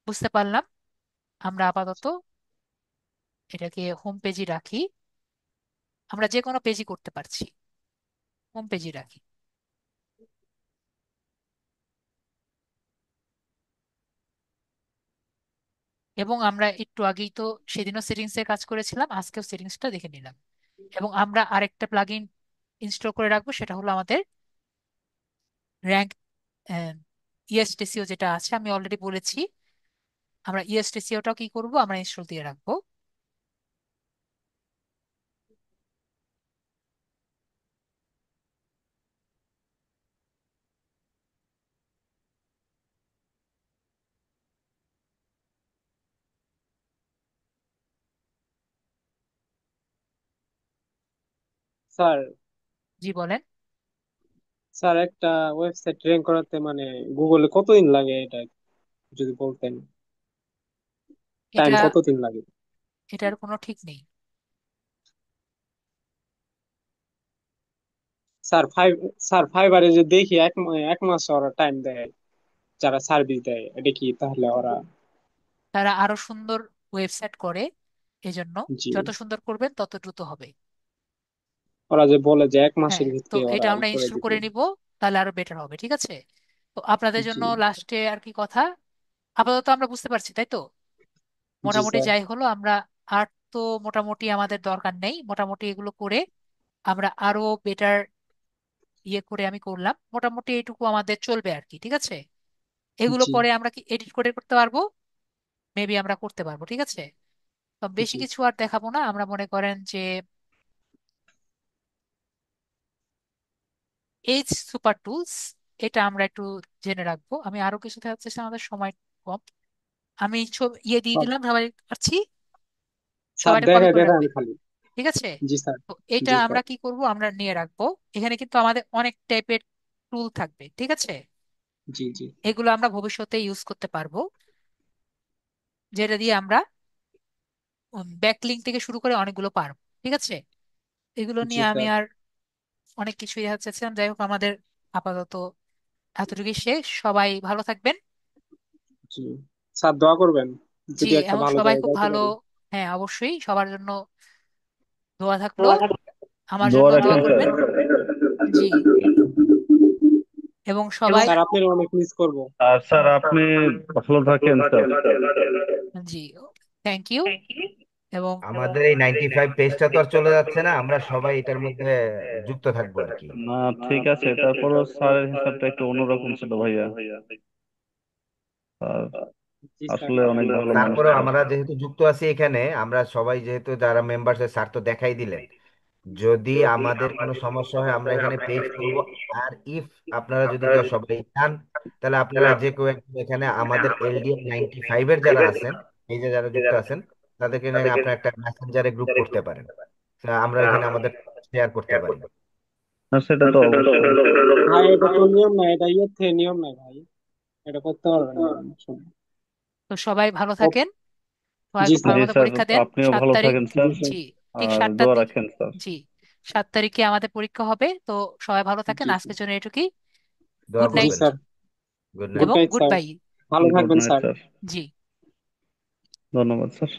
বুঝতে পারলাম। আমরা আপাতত এটাকে হোম পেজই রাখি। আমরা যে কোনো পেজই করতে পারছি, হোম পেজই রাখি। এবং আমরা একটু আগেই তো সেদিনও সেটিংস এর কাজ করেছিলাম, আজকেও সেটিংসটা দেখে নিলাম। এবং আমরা আরেকটা প্লাগইন ইনস্টল করে রাখবো, সেটা হলো আমাদের র্যাঙ্ক ইএসটিসিও যেটা আছে, আমি অলরেডি বলেছি। আমরা ইএসটিসিওটাও কি করব, আমরা ইনস্টল দিয়ে রাখবো। স্যার, জি বলেন। স্যার একটা ওয়েবসাইট র্যাঙ্ক করাতে মানে গুগলে কতদিন লাগে এটা যদি বলতেন, টাইম এটা কতদিন লাগে? এটার কোনো ঠিক নেই। স্যার ফাইবারে যে দেখি এক মাস ওরা টাইম দেয়, যারা সার্ভিস দেয়, এটা কি তাহলে ওরা? তারা আরো সুন্দর ওয়েবসাইট করে, এজন্য জি, যত সুন্দর করবেন তত দ্রুত হবে। ওরা যে বলে যে এক হ্যাঁ, মাসের তো ভিতরে ওরা এটা আমরা করে ইনস্টল দিবে। করে নিব, তাহলে আরো বেটার হবে। ঠিক আছে, তো আপনাদের জি, জন্য লাস্টে আর কি কথা, আপাতত আমরা বুঝতে পারছি তাই তো। জি মোটামুটি স্যার। যাই হলো, আমরা আর তো মোটামুটি আমাদের দরকার নেই। মোটামুটি এগুলো করে আমরা আরো বেটার ইয়ে করে আমি করলাম, মোটামুটি এইটুকু আমাদের চলবে আর কি। ঠিক আছে, এগুলো জি, পরে আমরা কি এডিট করে করতে পারবো, মেবি আমরা করতে পারবো। ঠিক আছে, তো বেশি জি কিছু আর দেখাবো না। আমরা মনে করেন যে এইচ সুপার টুলস, এটা আমরা একটু জেনে রাখবো। আমি আরো কিছু দেখার চেষ্টা, আমাদের সময় কম। আমি ইয়ে দিয়ে স্যার। দিলাম, সবাই পাচ্ছি, স্যার সবাইটা কপি দেখে করে দেখান রাখবেন। খালি। ঠিক আছে, জি স্যার। তো এটা জি আমরা স্যার। কি করব, আমরা নিয়ে রাখবো। এখানে কিন্তু আমাদের অনেক টাইপের টুল থাকবে। ঠিক আছে, জি, জি, এগুলো আমরা ভবিষ্যতে ইউজ করতে পারবো, যেটা দিয়ে আমরা ব্যাকলিঙ্ক থেকে শুরু করে অনেকগুলো পারবো। ঠিক আছে, এগুলো জি নিয়ে আমি স্যার। আর অনেক কিছুই দেখাতে চাচ্ছিলাম। যাই হোক, আমাদের আপাতত এতটুকুই শেষ। সবাই ভালো থাকবেন। জি স্যার, দোয়া করবেন জি, যদি একটা এবং ভালো সবাই জায়গায় খুব যাইতে ভালো। পারি। হ্যাঁ, অবশ্যই সবার জন্য দোয়া থাকলো, আমার দোয়া জন্য দোয়া রাখেন স্যার। করবেন। জি, এবং সবাই, স্যার আপনার অনেক মিস করব। আর স্যার আপনি ভালো থাকেন স্যার। G, thank you. এবং আমাদের এই 95 পেজটা তো আর চলে যাচ্ছে না, আমরা সবাই এটার মধ্যে যুক্ত থাকবো আর কি। না, ঠিক আছে, তারপরও স্যারের হিসাবটা একটু অন্যরকম ছিল ভাইয়া। স্যার জি স্যার। আসলে অনেক ভালো মানুষ তারপরেও স্যার। আমরা যেহেতু যুক্ত আছি এখানে, আমরা সবাই যেহেতু যারা মেম্বার, স্যার তো দেখাই দিলেন, যদি আমাদের কোনো সমস্যা হয় আমরা এখানে পেজ করব। আর ইফ আপনারা যদি কেউ সবাই চান, তাহলে আপনারা যে কেউ একজন এখানে আমাদের LDM 95-এর যারা আছেন, এই যে যারা যুক্ত আছেন, তাদেরকে নিয়ে আপনার একটা মেসেঞ্জারে গ্রুপ করতে পারেন। তা আমরা এখানে আমাদের শেয়ার করতে পারি। না, সেটা তো অবশ্যই। ভাই এটা তো নিয়ম না, এটা ইয়ে থেকে নিয়ম নাই ভাই, এটা করতে পারবেন না শুনুন। তো সবাই ভালো ও, থাকেন, সবাই জি খুব স্যার। ভালো জি মতো স্যার, পরীক্ষা দেন। আপনিও সাত ভালো তারিখ থাকেন জি স্যার। স্যার। জি, ঠিক আর 7টার দোয়া দিক। রাখেন স্যার। জি, 7 তারিখে আমাদের পরীক্ষা হবে। তো সবাই ভালো থাকেন, জি আজকের জন্য এটুকুই। দোয়া গুড জি নাইট করবেন। স্যার। Good good night. এবং নাইট গুড স্যার। বাই। ভালো গুড থাকবেন নাইট স্যার। স্যার। জি। ধন্যবাদ স্যার।